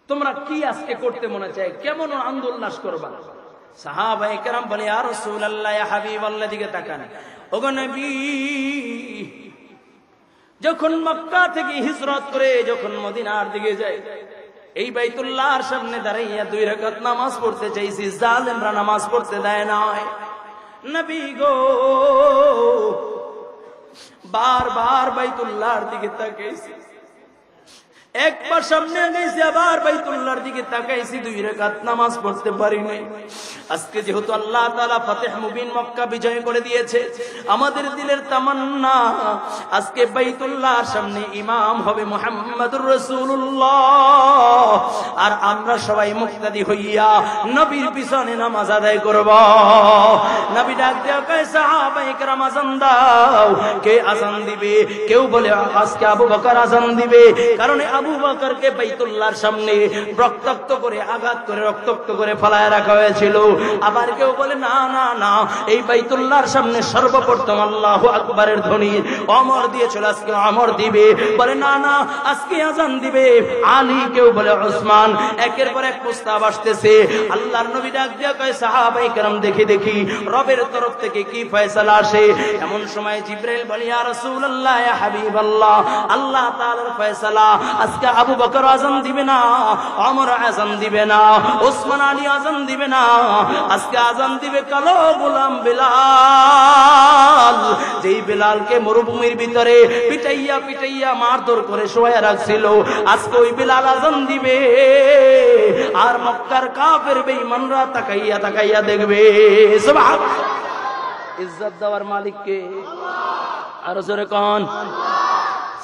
তোমরা কি আজকে করতে মনে চায়, কেমন আন্দোলন করবা? সাহাবায়ে কেরাম বলে, ইয়া রাসূলুল্লাহ, ইয়া হাবিবাল্লাহ, দিকে তাকান, ওগো নবী, যখন মক্কা থেকে হিজরত করে যখন মদিনার দিকে যায়, এই বাইতুল্লাহর সামনে দাঁড়াইয়া 2 রাকাত নামাজ পড়তে চাইছি, জালেমরা নামাজ পড়তে দেয় না। নবী গো, বারবার বাইতুল্লাহর দিকে তাকাইছি, একবার সামনে গেছি, আবার বাইতুল্লাহর দিকে তাকাইছি, 2 রাকাত নামাজ পড়তে পারি নাই। আজকে যেহেতু আল্লাহ তাআলা ফাতেহ মুবিন মক্কা বিজয় করে দিয়েছে, আমাদের দিলের তামান্না আজকে বাইতুল্লাহর সামনে ইমাম হবে মুহাম্মদুর রাসূলুল্লাহ, আর আমরা সবাই মুক্তাদি হইয়া নবীর পিছনে নামাজ আদায় করব। নবী ডাক দেয়া কয়, সাহাবায়ে কেরাম আযান দাও। কে আযান দিবে? কেউ বলে আজকে আবু বকর আযান দিবে, কারণ আবু বকরকে বাইতুল্লাহর সামনে রক্তাক্ত করে, আঘাত করে, রক্তাক্ত করে ফলায় রাখা হয়েছিল। আবার কেউ বলে না না না, এই বাইতুল্লাহর সামনে সর্বপ্রথম আল্লাহু আকবারের ধ্বনি ওমর দিয়েছিল, আজকে ওমর দিবে। বলে না না, আজকে আযান দিবে আলী, কেউ বলে ওসমান। একের পর এক প্রস্তাব আসতেছে। আল্লাহর নবী ডাক দিয়া কয়, সাহাবায়ে কেরাম দেখি দেখি রবের তরফ থেকে কি ফয়সালা আসে। এমন সময় জিবরাইল বলে, ইয়া রাসূলুল্লাহ, ইয়া হাবিবাল্লাহ, আল্লাহ তাআলার ফয়সালা, আজকে আবু বকর আযান দিবে না, ওমর আযান দিবে না, ওসমান আলী আযান দিবে না, আজকে আযান দিবে কালো গোলাম বেলাল, যেই বেলালকে মরুভূমির ভিতরে পিটাইয়া পিটাইয়া মারধর করে শোয়া রাখছিল, আজকে ওই বেলাল আযান দিবে। আর মক্কার কাফের বেঈমানরা তাকাইয়া তাকাইয়া দেখবে। সুবহানাল্লাহ। ইজ্জত দেওয়ার মালিক কে? আর জোরে কোন?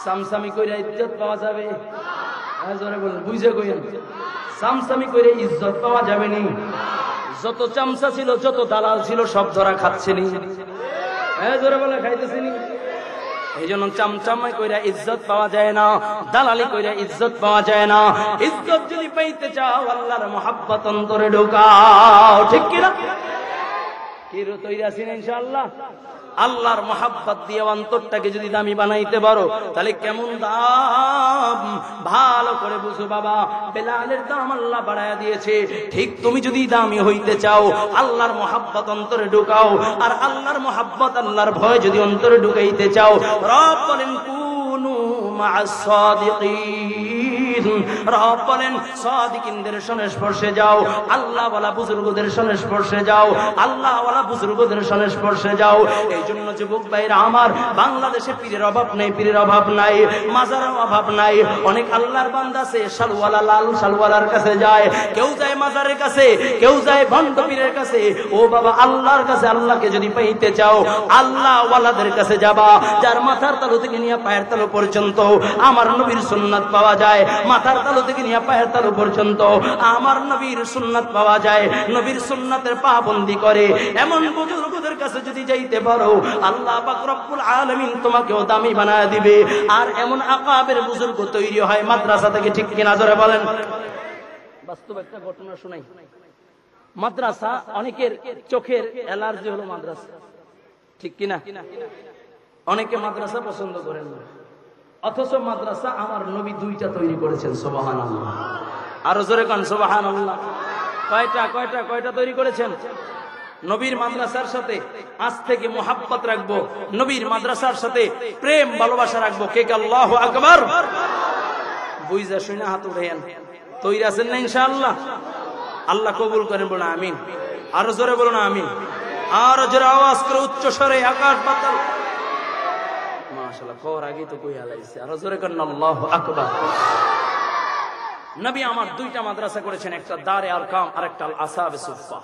সামসামি কইরা ইজ্জত পাওয়া যাবে? জোরে বলেন, বুঝে কইেন। সামসামি কইরা ইজ্জত পাওয়া যাবে নি? যত চামচা ছিল, যত দালাল ছিল, সব ধরা খাচ্ছেনি। জোরে বলে, খাইতেছিনি। এই জন্য চামচামাই কইরা ইজ্জত পাওয়া যায় না, দালালি কইরা ইজ্জত পাওয়া যায় না। ইজ্জত যদি পাইতে চাও, আল্লাহর মহব্বত অন্তরে ঢোকাও, ঠিক কিনা? হিরো তৈরি আছেন ইনশাআল্লাহ। আল্লাহর মহাব্বত দিয়ে অন্তরটাকে যদি দামি বানাইতে পারো তাহলে কেমন দাম ভালো করে বুঝো বাবা। বেলালের দাম আল্লাহ বাড়ায়া দিয়েছে। ঠিক তুমি যদি দামি হইতে চাও আল্লাহর মহাব্বত অন্তরে ঢুকাও, আর আল্লাহর মহাব্বত আল্লাহর ভয় যদি অন্তরে ঢুকাইতে চাও, রব বলেন কুনু মা'আস সাদিকিন, রব বলেন সাদিকিনদের সংস্পর্শে যাও, আল্লাহ ওয়ালা বুজুর্গদের সংস্পর্শে যাও, আল্লাহ ওয়ালা বুজুর্গদের সংস্পর্শে যাও। এই জন্য যুবক ভাইরা আমার, বাংলাদেশে পীরের অভাব নাই, পীরের অভাব নাই, মাজারের অভাব নাই। অনেক আল্লাহর বান্দা আছে শালওয়ালা, লাল শালওয়ালার কাছে যায়, কেউ যায় মাজারের কাছে, কেউ যায় ভণ্ড পীরের কাছে। ও বাবা, আল্লাহর কাছে আল্লাহকে যদি পাইতে চাও আল্লাহ ওয়ালাদের কাছে যাবা, যার মাথার তালু থেকে নিয়ে পায়ের তালু পর্যন্ত আমার নবীর সুন্নাত পাওয়া যায়। মাথার তালু থেকে নিয়ে পায়ের তালু পর্যন্ত আমার নবীর সুন্নাত পাওয়া যায়। নবীর সুন্নাতের পাবন্দি করে এমন বুজুর্গদের কাছে যদি যাইতে পারো, আল্লাহ পাক রব্বুল আলামিন তোমাকেও দামি বানায় দিবে। আর এমন আকাবের বুজুর্গ তৈরি হয় মাদ্রাসা থেকে, ঠিক কিনা জোরে বলেন। বাস্তব একটা ঘটনা শোনাই। মাদ্রাসা, অনেকের চোখের অ্যালার্জি হলো মাদ্রাসা, ঠিক কিনা? অনেকে মাদ্রাসা পছন্দ করেন না, অথচ মাদ্রাসা আমার নবী 2টা তৈরি করেছেন। সুবহানাল্লাহ, আরো জোরে কান সুবহানাল্লাহ। কয়টা তৈরি করেছেন? নবীর মাদ্রাসার সাথে আজ থেকে মুহাব্বত রাখবো, নবীর মাদ্রাসার সাথে প্রেম ভালোবাসা রাখবো। কে কে আল্লাহু আকবার? বুঝা শুনে হাত উঠাইয়েন। তৈরি আছেন না ইনশাআল্লাহ? আল্লাহ কবুল করেন, বলুন আমিন। আরো জোরে বলুন আমিন। আরো জোরে আওয়াজ করে উচ্চ স্বরে আকাশ পাতাল মাশাআল্লাহ কর আগে তো কই আলাইছে। আরো জোরে করেন আল্লাহু আকবার। নবী আমার 2টা মাদ্রাসা করেছেন, একটা দারে আরকাম আর একটা আল আসাবে সুফা।